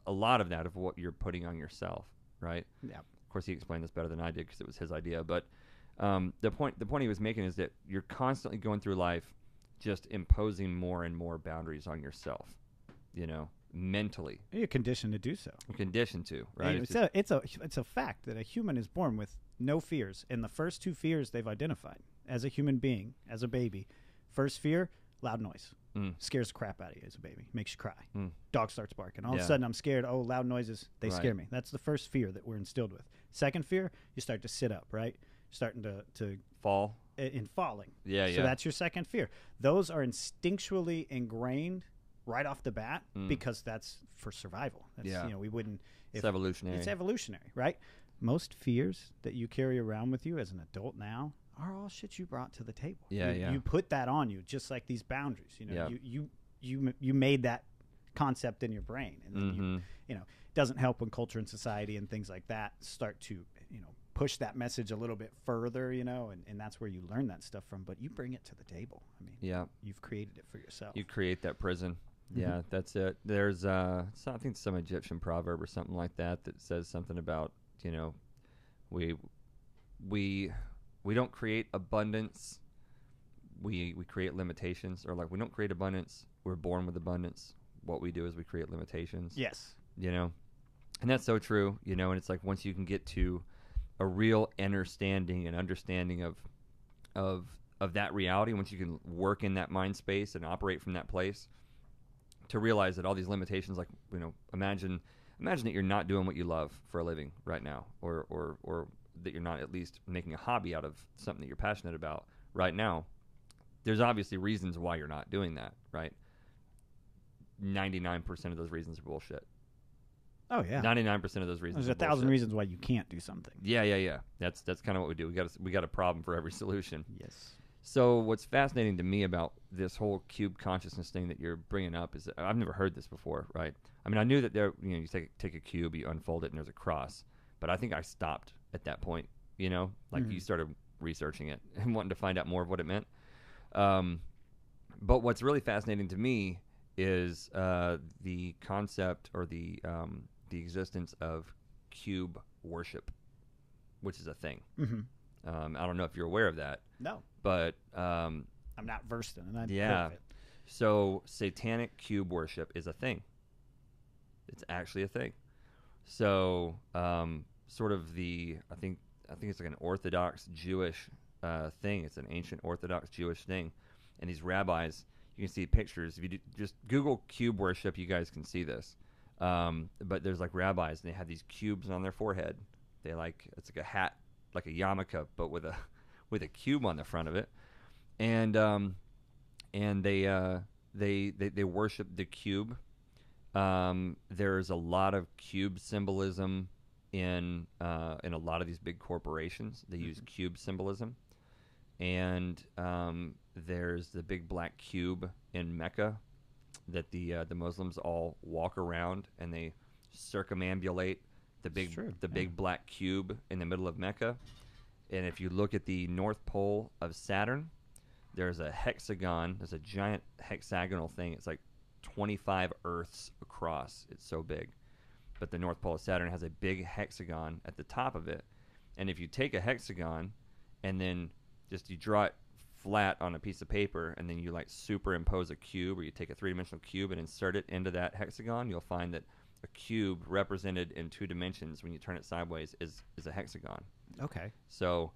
A lot of that of what you're putting on yourself, right? Yeah. Of course, he explained this better than I did, because it was his idea. But the point he was making is that you're constantly going through life just imposing more and more boundaries on yourself, mentally. You're conditioned to do so. You're conditioned to, right? It's a fact that a human is born with no fears, and the first two fears they've identified as a human being, as a baby. First fear, loud noise. Scares the crap out of you as a baby. Makes you cry. Dog starts barking. All of a sudden, I'm scared. Oh, loud noises, they scare me. That's the first fear that we're instilled with. Second fear, you start to sit up, right? Starting to fall. In falling. Yeah. So that's your second fear. Those are instinctually ingrained right off the bat, because that's for survival. That's, we wouldn't. It's evolutionary. It's evolutionary, right? Most fears that you carry around with you as an adult now are all shit you brought to the table. You put that on you, just like these boundaries. You made that concept in your brain, and then it doesn't help when culture and society and things like that start to push that message a little bit further, and that's where you learn that stuff from. But you bring it to the table. I mean, you've created it for yourself. You create that prison. Yeah, that's it. There's I think some Egyptian proverb or something like that says something about we don't create abundance, we create limitations. Or like, we don't create abundance, we're born with abundance. What we do is we create limitations. Yes. And that's so true, and it's like, once you can get to a real understanding of that reality, once you can work in that mind space and operate from that place, to realize that all these limitations, like, imagine that you're not doing what you love for a living right now, or that you're not at least making a hobby out of something that you're passionate about right now. There's obviously reasons why you're not doing that, right? 99% of those reasons are bullshit. Oh yeah. 99% of those reasons. There's 1,000 reasons why you can't do something. Yeah. That's kind of what we do. We got a problem for every solution. Yes. So what's fascinating to me about this whole cube consciousness thing that you're bringing up is that I've never heard this before, right? I mean, I knew that you take a cube, you unfold it, and there's a cross. But I think I stopped at that point, you started researching it and wanting to find out more of what it meant. But what's really fascinating to me is the concept, or the existence of cube worship. which is a thing. Mm-hmm. I don't know if you're aware of that. No. But I'm not versed in it. Yeah. So satanic cube worship is a thing. It's actually a thing. So sort of I think it's like an Orthodox Jewish thing. It's an ancient Orthodox Jewish thing. And these rabbis, you can see pictures. If you just Google cube worship, you guys can see this. But there's like rabbis, and they have these cubes on their forehead. It's like a hat, like a yarmulke, but with a cube on the front of it. And they worship the cube. There's a lot of cube symbolism in a lot of these big corporations. They use cube symbolism, and there's the big black cube in Mecca that the Muslims all walk around, and they circumambulate the big black cube in the middle of Mecca. And if you look at the North Pole of Saturn, there's a hexagon. There's a giant hexagonal thing. It's like 25 Earths across. It's so big. But the North Pole of Saturn has a big hexagon at the top of it. And if you take a hexagon and then you draw it flat on a piece of paper, and then you like superimpose a cube, or you take a three-dimensional cube and insert it into that hexagon, you'll find that a cube represented in 2 dimensions, when you turn it sideways, is a hexagon. Okay. So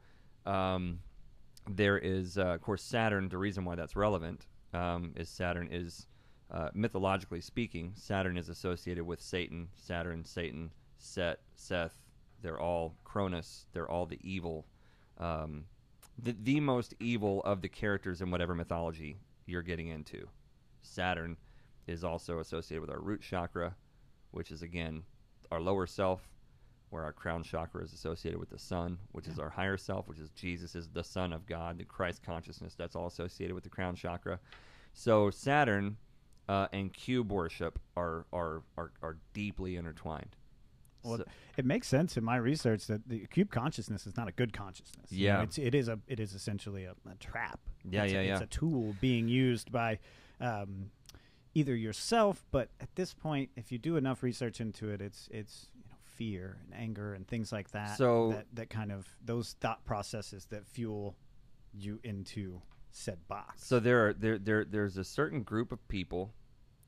there is, of course, Saturn. The reason why that's relevant is Saturn is, mythologically speaking, Saturn is associated with Satan. Saturn, Satan, Seth. They're all Chronos. They're all the evil, the most evil of the characters in whatever mythology you're getting into. Saturn is also associated with our root chakra, which is, again, our lower self, where our crown chakra is associated with the sun, which is our higher self, which is Jesus, is the Son of God, the Christ consciousness. That's all associated with the crown chakra. So Saturn and cube worship are deeply intertwined. Well, it makes sense in my research that the cube consciousness is not a good consciousness. Yeah, it is essentially a trap. It's a tool being used by either yourself, but at this point, if you do enough research into it, it's fear and anger and things like that. So that kind of those thought processes that fuel you into said box. So there's a certain group of people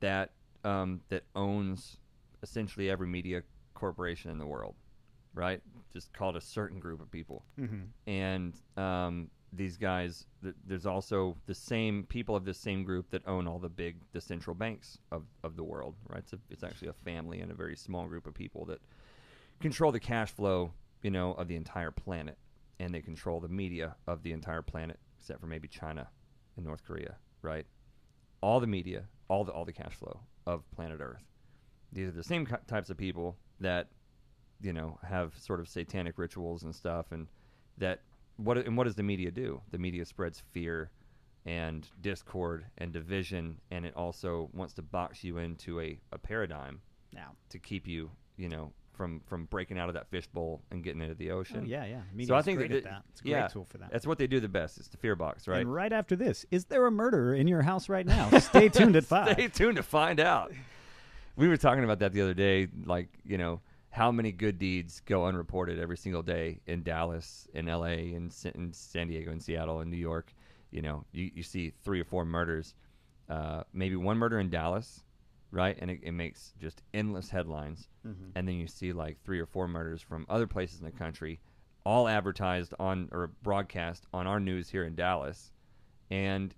that owns essentially every media corporation in the world, right? Just called a certain group of people. And these guys, there's also the same people of this same group that own all the central banks of the world, right? It's actually a family and a very small group of people that control the cash flow, of the entire planet, and they control the media of the entire planet, except for maybe China and North Korea, right? All the media, all the cash flow of planet Earth. These are the same types of people that, have sort of satanic rituals and stuff, and what does the media do? The media spreads fear and discord and division, and it also wants to box you into a paradigm to keep you, from breaking out of that fishbowl and getting into the ocean. Oh, yeah. So I think great at that. It's a great tool for that. That's what they do the best. It's the fear box, right? And right after this, is there a murderer in your house right now? Stay tuned at 5. Stay tuned to find out. We were talking about that the other day, like, how many good deeds go unreported every single day in Dallas, in LA, in San Diego, in Seattle, in New York. You see 3 or 4 murders, maybe 1 murder in Dallas, right? And it makes just endless headlines. And then you see like 3 or 4 murders from other places in the country, all advertised on or broadcast on our news here in Dallas. And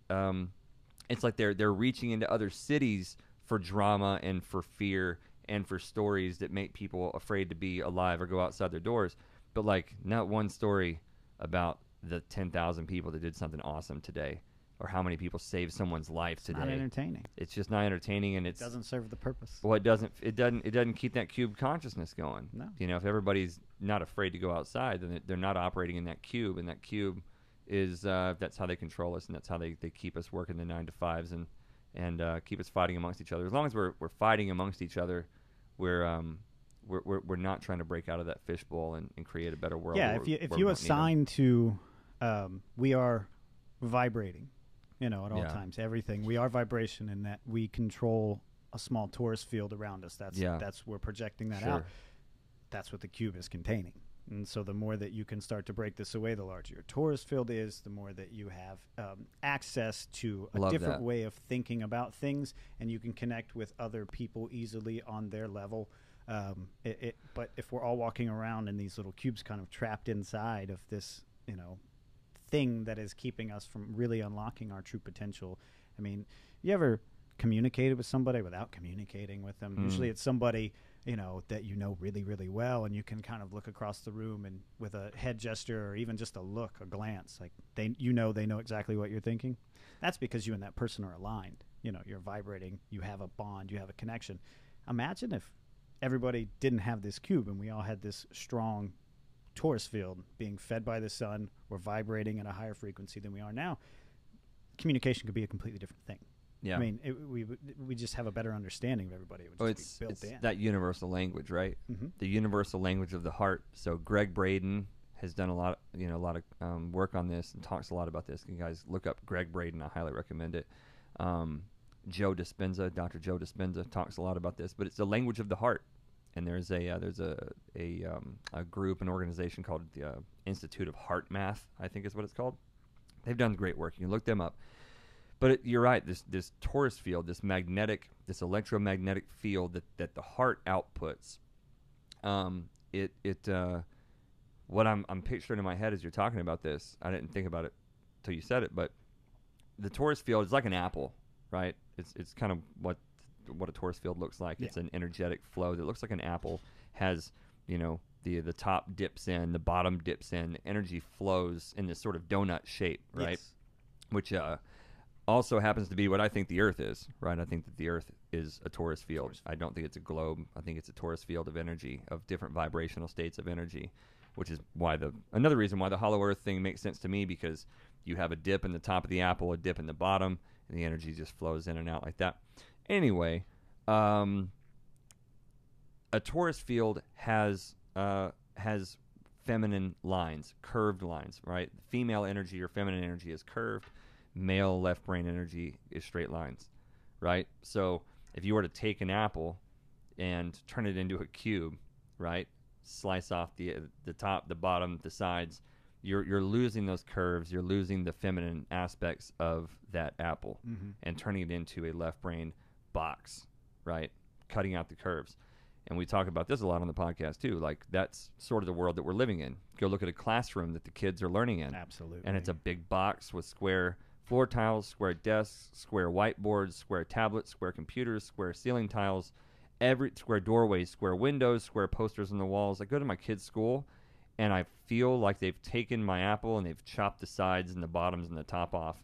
it's like they're reaching into other cities for drama and for fear and for stories that make people afraid to be alive or go outside their doors. But like not one story about the 10,000 people that did something awesome today, or how many people saved someone's life today. Not entertaining. It's just not entertaining, and it doesn't serve the purpose. Well, it doesn't keep that cube consciousness going. No. If everybody's not afraid to go outside, then they're not operating in that cube, and that cube is that's how they control us, and that's how they keep us working the 9 to 5s and keep us fighting amongst each other. As long as we're fighting amongst each other, we're not trying to break out of that fishbowl and create a better world. Yeah, if you assign to we are vibrating, at all times, everything. We are vibration in that we control a small torus field around us. That's we're projecting that out. That's what the cube is containing. And so the more that you can start to break this away, the larger your torus field is, the more that you have access to a different way of thinking about things, and you can connect with other people easily on their level. But if we're all walking around in these little cubes kind of trapped inside of this, thing that is keeping us from really unlocking our true potential. I mean, you ever communicated with somebody without communicating with them? Usually it's somebody that really, really well, and you can kind of look across the room and with a head gesture or even just a look, a glance, like they know exactly what you're thinking. That's because you and that person are aligned. You're vibrating, you have a bond, you have a connection. Imagine if everybody didn't have this cube and we all had this strong torus field being fed by the sun. We're vibrating at a higher frequency than we are now. Communication could be a completely different thing. Yeah, I mean, we just have a better understanding of everybody. It would just be built in. That universal language, right? Mm-hmm. The universal language of the heart. So Greg Braden has done a lot of work on this and talks a lot about this. You guys look up Greg Braden. I highly recommend it. Dr. Joe Dispenza talks a lot about this, but it's the language of the heart. And there's a group, an organization called the Institute of Heart Math, I think is what it's called. They've done great work. You can look them up. But you're right. This torus field, this electromagnetic field that the heart outputs. What I'm picturing in my head as you're talking about this, I didn't think about it till you said it, but the torus field is like an apple, right? It's kind of what a torus field looks like. Yeah. It's an energetic flow that looks like an apple. Has the top dips in, the bottom dips in. Energy flows in this sort of donut shape, right? Yes. Which also happens to be what I think the Earth is, right? I think that the Earth is a torus field. I don't think it's a globe. I think it's a torus field of energy, of different vibrational states of energy, which is why another reason why the hollow Earth thing makes sense to me, because you have a dip in the top of the apple, a dip in the bottom, and the energy just flows in and out like that. Anyway, a torus field has feminine lines, curved lines, right? Female energy or feminine energy is curved. Male left brain energy is straight lines, right? So if you were to take an apple and turn it into a cube, right? Slice off the top, the bottom, the sides, you're losing those curves. You're losing the feminine aspects of that apple, and turning it into a left brain box, right? Cutting out the curves. And we talk about this a lot on the podcast too. Like, that's sort of the world that we're living in. Go look at a classroom that the kids are learning in. Absolutely. And it's a big box with square floor tiles, square desks, square whiteboards, square tablets, square computers, square ceiling tiles, every square doorways, square windows, square posters on the walls. I go to my kids' school, and I feel like they've taken my apple and they've chopped the sides and the bottoms and the top off,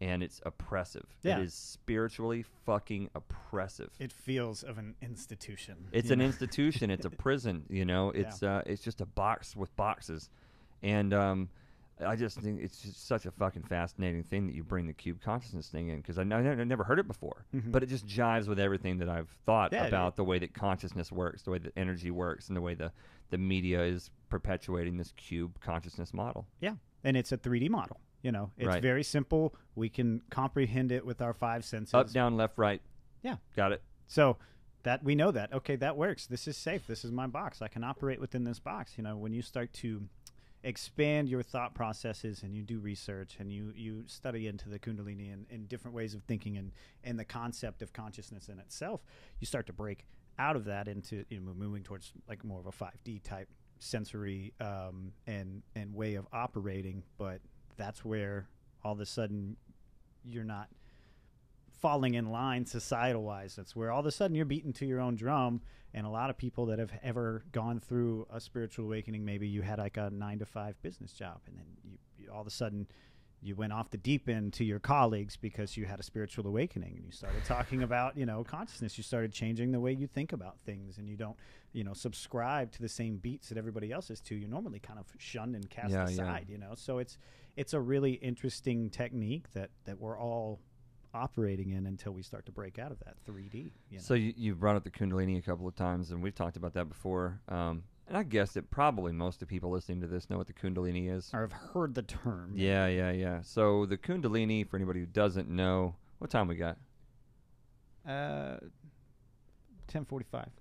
and it's oppressive. Yeah. It is spiritually fucking oppressive. It feels of an institution. It's an institution. It's a prison. It's just a box with boxes, and I just think it's just such a fucking fascinating thing that you bring the cube consciousness thing in, because I never heard it before, but it just jives with everything that I've thought about the way that consciousness works, the way that energy works, and the way the media is perpetuating this cube consciousness model. Yeah, and it's a 3D model. It's very simple. We can comprehend it with our five senses. Up, down, left, right. Yeah. Got it. So that we know that, okay, that works. This is safe. This is my box. I can operate within this box. When you start to expand your thought processes and you do research and you study into the Kundalini and different ways of thinking and the concept of consciousness in itself, you start to break out of that into moving towards like more of a 5D type sensory and way of operating. But that's where all of a sudden you're not falling in line societal wise. That's where all of a sudden you're beating to your own drum. And a lot of people that have ever gone through a spiritual awakening, maybe you had like a 9-to-5 business job, and then you all of a sudden you went off the deep end to your colleagues because you had a spiritual awakening, and you started talking about consciousness. You started changing the way you think about things, and you don't subscribe to the same beats that everybody else is to. You're normally kind of shunned and cast aside. So it's a really interesting technique that we're all operating in until we start to break out of that 3D. So you've brought up the Kundalini a couple of times, and we've talked about that before. And I guess that probably most of the people listening to this know what the Kundalini is. Or have heard the term. Yeah. So the Kundalini, for anybody who doesn't know, what time we got? 10:45.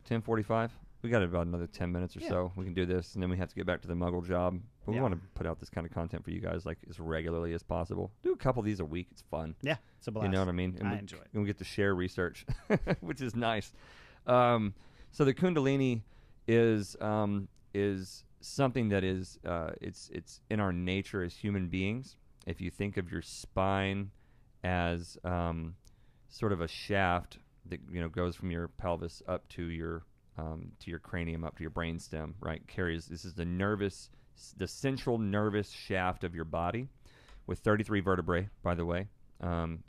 10:45? we got about another 10 minutes or so. We can do this, and then we have to get back to the Muggle job. But we want to put out this kind of content for you guys like as regularly as possible. Do a couple of these a week. It's fun. Yeah, it's a blast. You know what I mean? And I enjoy it. And we get to share research, which is nice. So the Kundalini is something that is it's in our nature as human beings. If you think of your spine as sort of a shaft that goes from your pelvis up to your cranium, up to your brainstem, right? This is the central nervous shaft of your body, with 33 vertebrae. By the way,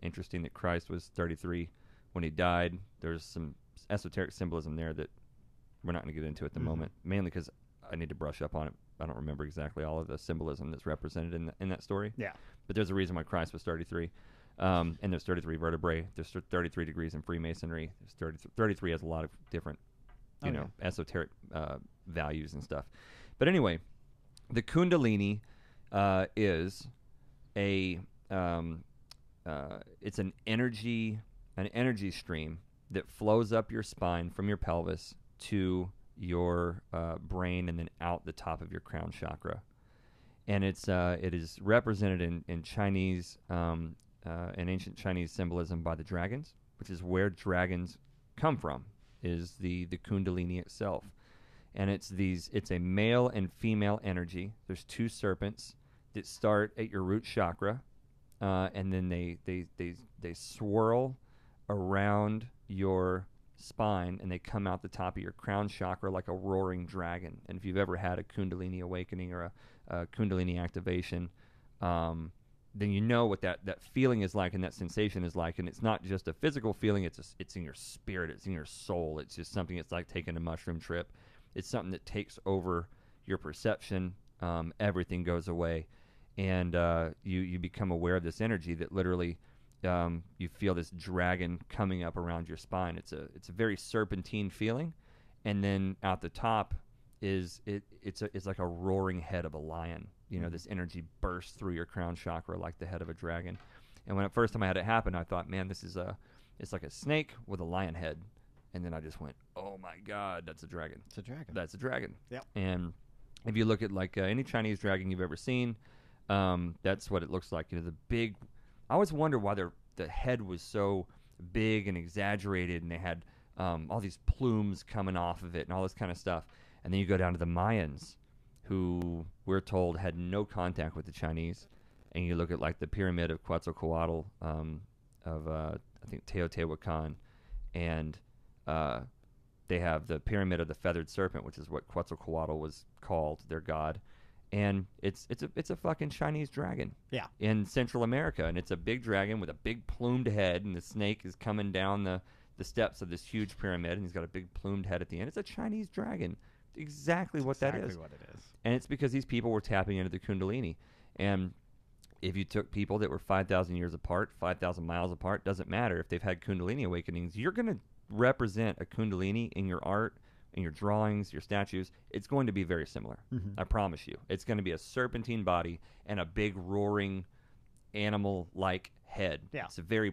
interesting that Christ was 33 when he died. There's some esoteric symbolism there that we're not going to get into at the moment, mainly because I need to brush up on it. I don't remember exactly all of the symbolism that's represented in that story. Yeah. But there's a reason why Christ was 33. And there's 33 vertebrae. There's 33 degrees in Freemasonry. There's 33 has a lot of different, esoteric values and stuff. But anyway, the Kundalini is it's an energy stream that flows up your spine from your pelvis to your brain and then out the top of your crown chakra. And it is represented in Chinese, in ancient Chinese symbolism by the dragons, which is where dragons come from, is the Kundalini itself. And it's a male and female energy. There's two serpents that start at your root chakra, and then they swirl around your spine, and they come out the top of your crown chakra like a roaring dragon. And if you've ever had a Kundalini awakening or a Kundalini activation, then you know what that feeling is like and that sensation is like. And it's not just a physical feeling, it's in your spirit, it's in your soul. It's just something, it's like taking a mushroom trip. It's something that takes over your perception. Everything goes away, and you become aware of this energy that literally you feel this dragon coming up around your spine. It's a very serpentine feeling, and then out the top it's like a roaring head of a lion. This energy bursts through your crown chakra like the head of a dragon. And when the first time I had it happen, I thought, man, it's like a snake with a lion head. And then I just went, oh my God, that's a dragon. It's a dragon. That's a dragon. Yeah. And if you look at like any Chinese dragon you've ever seen, that's what it looks like. The big. I always wonder why the head was so big and exaggerated, and they had all these plumes coming off of it and all this kind of stuff. And then you go down to the Mayans, who we're told had no contact with the Chinese, and you look at like the pyramid of Quetzalcoatl, of I think Teotihuacan, and they have the pyramid of the feathered serpent, which is what Quetzalcoatl was called, their god. And it's a fucking Chinese dragon. Yeah. In Central America, and it's a big dragon with a big plumed head, and the snake is coming down the steps of this huge pyramid, and he's got a big plumed head at the end. It's a Chinese dragon. Exactly what that is. Exactly what it is. And it's because these people were tapping into the Kundalini. And if you took people that were 5,000 years apart, 5,000 miles apart, doesn't matter. If they've had Kundalini awakenings, you're going to represent a Kundalini in your art, in your drawings, your statues. It's going to be very similar. I promise you. It's going to be a serpentine body and a big roaring animal-like head. Yeah. It's a very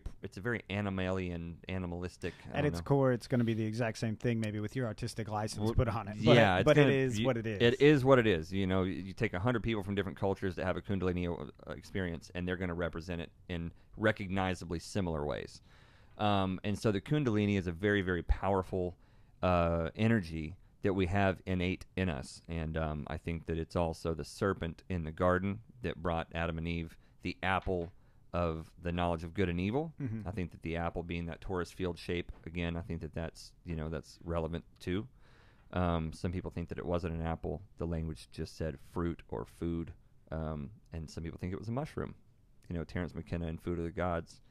animalian, animalistic. At its core, it's going to be the exact same thing, maybe with your artistic license put on it. But, but it is what it is. It is what it is. You take 100 people from different cultures that have a Kundalini experience, and they're going to represent it in recognizably similar ways. And so the Kundalini is a very, very powerful energy that we have innate in us. And I think that it's also the serpent in the garden that brought Adam and Eve the apple of the knowledge of good and evil. I think that the apple being that torus field shape, again, I think that's relevant too. Some people think that it wasn't an apple. The language just said fruit or food. And some people think it was a mushroom. Terence McKenna in Food of the Gods.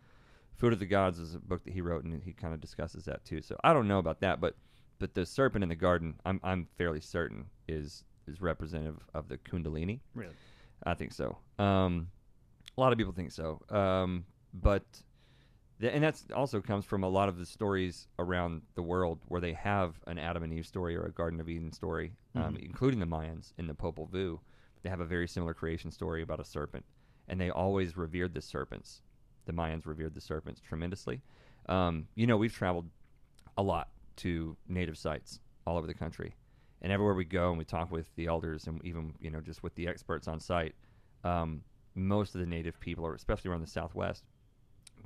Food of the Gods is a book that he wrote, and he kind of discusses that too. So I don't know about that, but the serpent in the garden, I'm fairly certain is representative of the Kundalini. Really? I think so. A lot of people think so. And that also comes from a lot of the stories around the world where they have an Adam and Eve story or a Garden of Eden story, including the Mayans in the Popol Vuh. They have a very similar creation story about a serpent, and they always revered the serpents. The Mayans revered the serpents tremendously. We've traveled a lot to native sites all over the country, And everywhere we go and we talk with the elders and even, just with the experts on site, most of the native people, or especially around the Southwest,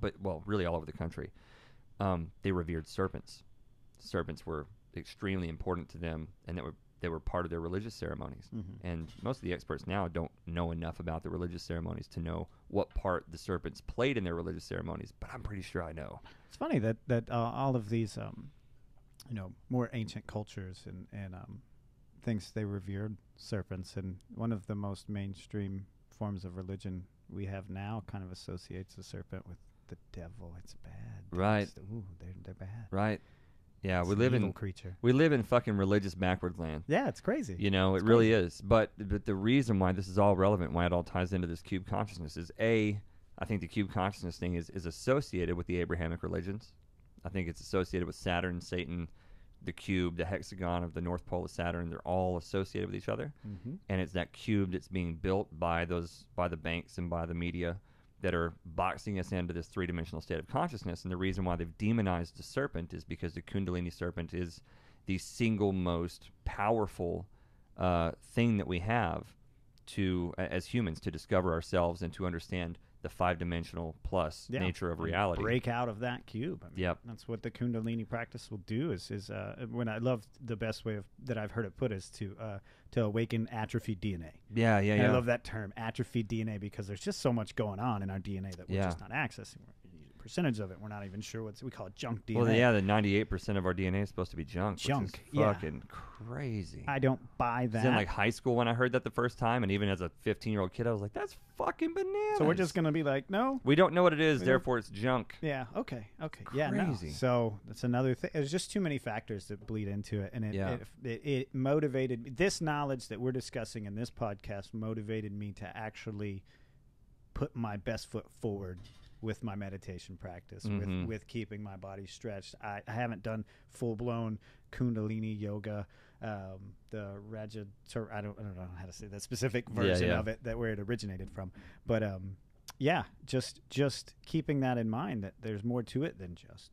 but, well, really all over the country, they revered serpents. Serpents were extremely important to them, and they were part of their religious ceremonies. Mm-hmm. And most of the experts now don't know enough about the religious ceremonies to know what part the serpents played in their religious ceremonies, but I'm pretty sure I know. It's funny that all of these, more ancient cultures and things, they revered serpents, and one of the most mainstream forms of religion we have now kind of associates the serpent with the devil. It's bad. Right. Ooh, they're bad. Right. Yeah, it's we live in creature. We live in fucking religious backwards land. Yeah, it's crazy. It really is. But the reason why this is all relevant, why it all ties into this cube consciousness is I think the cube consciousness thing is associated with the Abrahamic religions. I think it's associated with Saturn, Satan, the cube, the hexagon of the North Pole of Saturn. They're all associated with each other. Mm-hmm. And it's that cube that's being built by the banks and by the media that are boxing us into this three-dimensional state of consciousness. And the reason why they've demonized the serpent is because the Kundalini serpent is the single most powerful thing that we have as humans to discover ourselves and to understand the five-dimensional plus nature of reality. Break out of that cube. That's what the Kundalini practice will do. Is when I love the best way that I've heard it put is to awaken atrophied DNA. Yeah. I love that term, atrophied DNA, because there's just so much going on in our DNA that we're just not accessing. Percentage of it, we're not even sure we call it junk DNA. Well, the 98% of our DNA is supposed to be junk. Which is fucking crazy. I don't buy that. In like high school when I heard that the first time, and even as a 15-year-old kid, I was like, "That's fucking bananas." So we're just gonna be like, "No, we don't know what it is, therefore it's junk." Yeah. Okay. Crazy. Yeah. No. So that's another thing. There's just too many factors that bleed into it, and it motivated me. This knowledge that we're discussing in this podcast motivated me to actually put my best foot forward with my meditation practice, with keeping my body stretched. I haven't done full-blown Kundalini yoga, the Raja, I don't know how to say that specific version of it, that where it originated from. But just keeping that in mind, that there's more to it than just,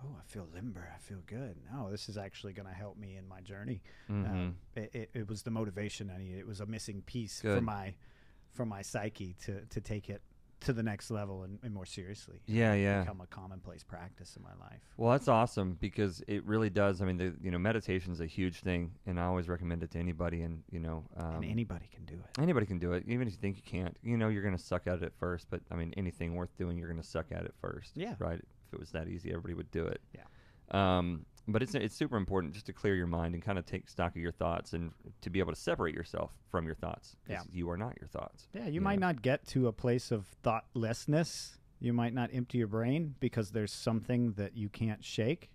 oh, I feel limber, I feel good. No, this is actually going to help me in my journey. Mm-hmm. It was the motivation I needed. It was a missing piece for my psyche to take it to the next level and more seriously. Become a commonplace practice in my life. Well, that's awesome, because it really does. I mean, meditation is a huge thing, and I always recommend it to anybody. And and anybody can do it. Anybody can do it, even if you think you can't. You're going to suck at it at first, but I mean, anything worth doing, you're going to suck at it first. Yeah. Right. If it was that easy, everybody would do it. Yeah. But it's super important just to clear your mind and kind of take stock of your thoughts, and to be able to separate yourself from your thoughts, because you are not your thoughts. Yeah, you might not get to a place of thoughtlessness. You might not empty your brain because there's something that you can't shake.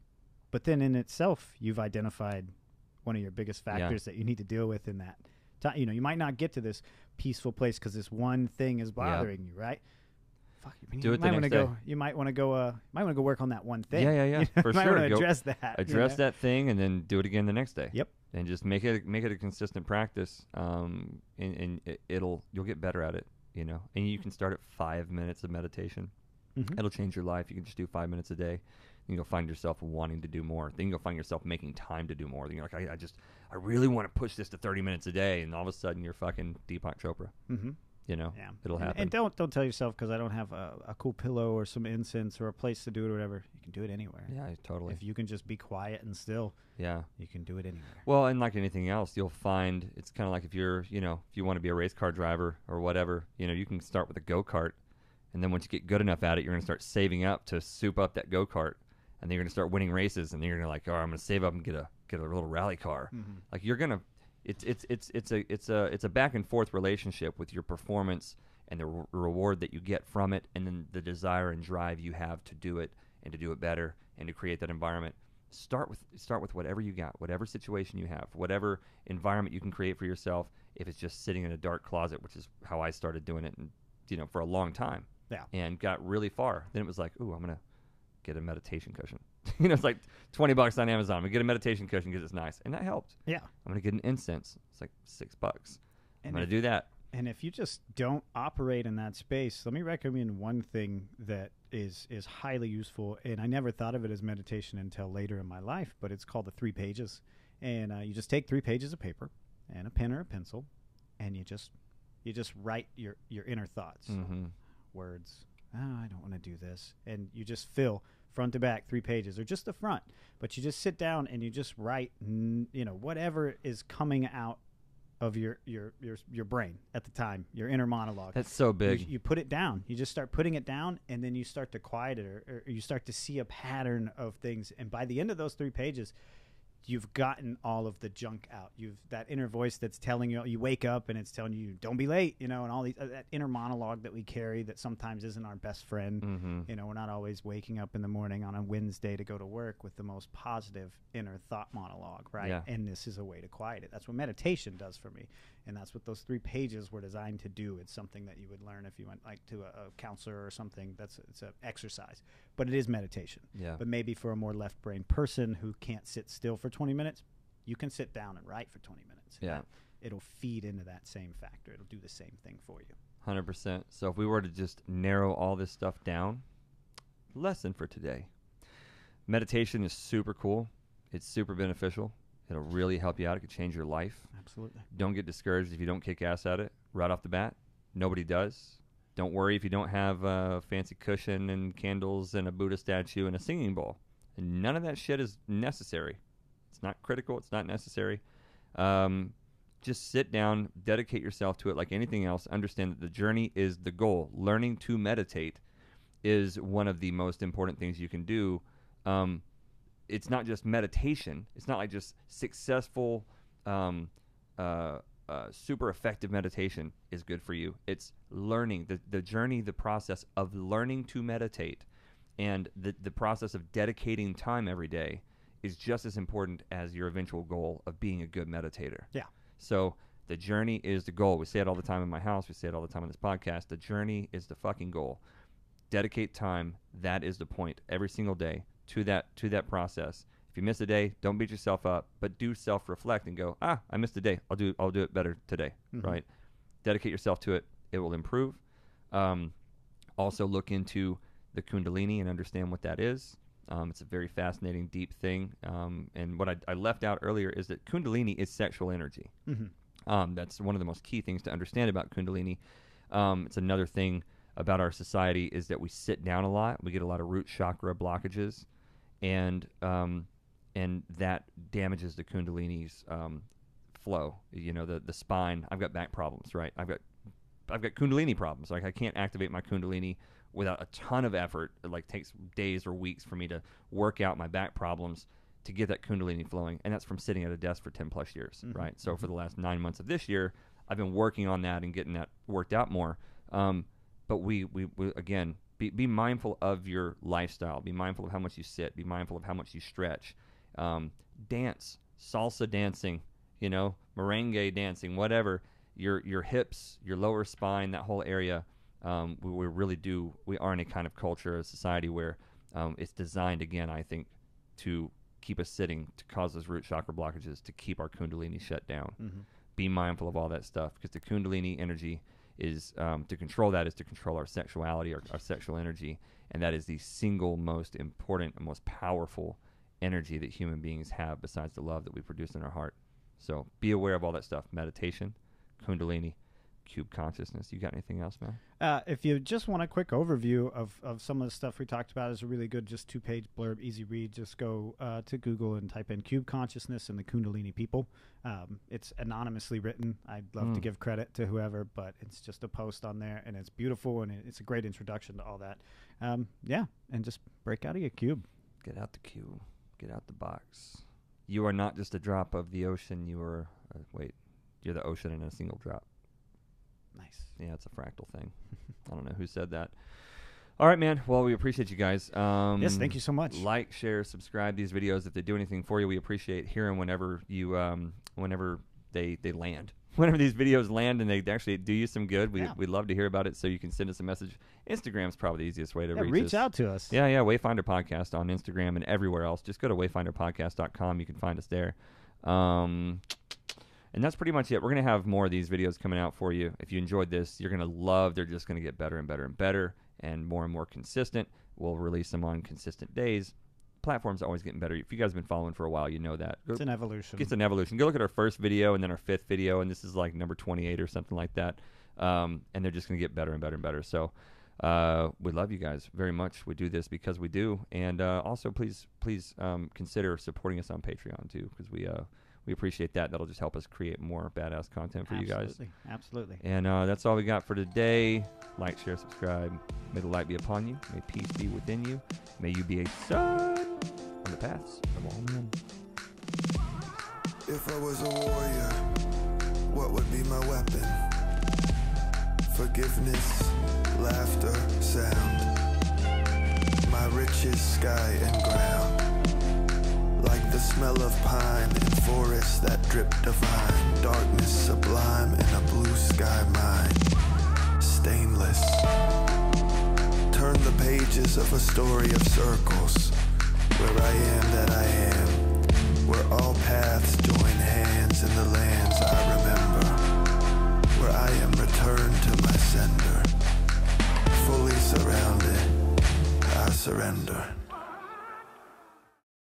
But then in itself, you've identified one of your biggest factors that you need to deal with in that time. You might not get to this peaceful place because this one thing is bothering you, right? Fuck, do it the next day. You might want to go work on that one thing. Yeah. For sure. You might want to address that. Address that thing, and then do it again the next day. Yep. And just make it a consistent practice. And you'll get better at it. And you can start at 5 minutes of meditation. Mm-hmm. It'll change your life. You can just do 5 minutes a day. Then you'll find yourself wanting to do more. Then you'll find yourself making time to do more. Then you're like, I really want to push this to 30 minutes a day, and all of a sudden you're fucking Deepak Chopra. Mm-hmm. It'll happen. And don't tell yourself, because I don't have a cool pillow or some incense or a place to do it or whatever. You can do it anywhere. Yeah, totally. If you can just be quiet and still, you can do it anywhere. Well, and like anything else, you'll find it's kind of like if you're, if you want to be a race car driver or whatever, you can start with a go-kart, and then once you get good enough at it, you're going to start saving up to soup up that go-kart, and then you're going to start winning races, and then you're going to like, I'm going to save up and get a little rally car. Mm-hmm. Like you're going to. It's a back and forth relationship with your performance and the reward that you get from it, and then the desire and drive you have to do it and to do it better and to create that environment. Start with whatever you got, whatever situation you have, whatever environment you can create for yourself. If it's just sitting in a dark closet, which is how I started doing it, and for a long time, and got really far. Then it was like, ooh, I'm gonna get a meditation cushion. It's like $20 on Amazon. I'm gonna get a meditation cushion because it's nice, and that helped. Yeah, I'm gonna get an incense. It's like $6. I'm gonna do that. And if you just don't operate in that space, let me recommend one thing that is highly useful. And I never thought of it as meditation until later in my life, but it's called the 3 pages. And you just take 3 pages of paper and a pen or a pencil, and you just write your inner thoughts, words. Oh, I don't want to do this, and you just fill front to back 3 pages, or just the front. But you just sit down and you just write, whatever is coming out of your brain at the time, your inner monologue. That's so big. You put it down. You just start putting it down, and then you start to quiet it, or you start to see a pattern of things. And by the end of those 3 pages, you've gotten all of the junk out. You've that inner voice that's telling you, you wake up and it's telling you, don't be late, and all these, that inner monologue that we carry that sometimes isn't our best friend. We're not always waking up in the morning on a Wednesday to go to work with the most positive inner thought monologue, right? Yeah. And this is a way to quiet it. That's what meditation does for me. And that's what those 3 pages were designed to do. It's something that you would learn if you went like to a counselor or something. It's an exercise, but it is meditation. Yeah. But maybe for a more left brain person who can't sit still for 20 minutes, you can sit down and write for 20 minutes. Yeah. It'll feed into that same factor. It'll do the same thing for you. 100%. So if we were to just narrow all this stuff down, lesson for today. Meditation is super cool. It's super beneficial. It'll really help you out. It could change your life. Absolutely. Don't get discouraged if you don't kick ass at it right off the bat. Nobody does. Don't worry if you don't have a fancy cushion and candles and a Buddha statue and a singing bowl. And none of that shit is necessary. It's not critical. It's not necessary. Just sit down, dedicate yourself to it like anything else. Understand that the journey is the goal. Learning to meditate is one of the most important things you can do. It's not just meditation. It's not like just successful, super effective meditation is good for you. It's learning, the journey, the process of learning to meditate, and the process of dedicating time every day is just as important as your eventual goal of being a good meditator. Yeah. So the journey is the goal. We say it all the time in my house. We say it all the time on this podcast. The journey is the fucking goal. Dedicate time. That is the point every single day to that process. If you miss a day, don't beat yourself up, but do self-reflect and go, I missed a day. I'll do it better today, right? Dedicate yourself to it. It will improve. Also look into the Kundalini and understand what that is. It's a very fascinating, deep thing. And what I left out earlier is that Kundalini is sexual energy. That's one of the most key things to understand about Kundalini. It's another thing about our society is that we sit down a lot. We get a lot of root chakra blockages, and that damages the Kundalini's flow. The spine. I've got back problems, right? I've got Kundalini problems. Like I can't activate my Kundalini without a ton of effort. It like takes days or weeks for me to work out my back problems to get that Kundalini flowing, and that's from sitting at a desk for 10 plus years, right? So for the last 9 months of this year, I've been working on that and getting that worked out more. But we again, be mindful of your lifestyle. Be mindful of how much you sit. Be mindful of how much you stretch. Dance, salsa dancing, merengue dancing, whatever. Your hips, your lower spine, that whole area. We are in a kind of culture, a society where it's designed, again, I think, to keep us sitting, to cause those root chakra blockages, to keep our Kundalini shut down. Be mindful of all that stuff, because the Kundalini energy is to control our sexuality, our sexual energy, and that is the single most important and most powerful energy that human beings have besides the love that we produce in our heart. So be aware of all that stuff. Meditation, Kundalini, cube consciousness. You got anything else, man? If you just want a quick overview of some of the stuff we talked about, is a really good just 2-page blurb, easy read. Just go to Google and type in cube consciousness and the Kundalini people. It's anonymously written. I'd love to give credit to whoever, but it's just a post on there, and it's beautiful, and it's a great introduction to all that. And just break out of your cube. Get out the cube. Get out the box. You are not just a drop of the ocean. You are, you're the ocean in a single drop. Nice. Yeah, it's a fractal thing. I don't know who said that. All right, man. Well, we appreciate you guys. Yes, thank you so much. Like, share, subscribe these videos. If they do anything for you, we appreciate hearing whenever they land. Whenever these videos land and they actually do you some good, we'd love to hear about it, so you can send us a message. Instagram's probably the easiest way to reach us. Out to us. Yeah, Wayfinder Podcast on Instagram and everywhere else. Just go to wayfinderpodcast.com. You can find us there. And that's pretty much it. We're going to have more of these videos coming out for you. If you enjoyed this, you're going to love. They're just going to get better and better and better and more consistent. We'll release them on consistent days. platform's always getting better. If you guys have been following for a while, you know that. It's an evolution. It's an evolution. Go look at our first video and then our 5th video, and this is like number 28 or something like that. And they're just going to get better and better and better. So we love you guys very much. We do this because we do. And also, please consider supporting us on Patreon, too, because we appreciate that. That'll just help us create more badass content for you guys. Absolutely. And that's all we got for today. Like, share, subscribe. May the light be upon you. May peace be within you. May you be a sun on the paths of all men. If I was a warrior, what would be my weapon? Forgiveness, laughter, sound. My riches, sky and ground. Like the smell of pine in forests that drip divine. Darkness sublime in a blue sky mind. Stainless. Turn the pages of a story of circles. Where I am that I am. Where all paths join hands in the lands I remember. Where I am returned to my sender. Fully surrounded, I surrender.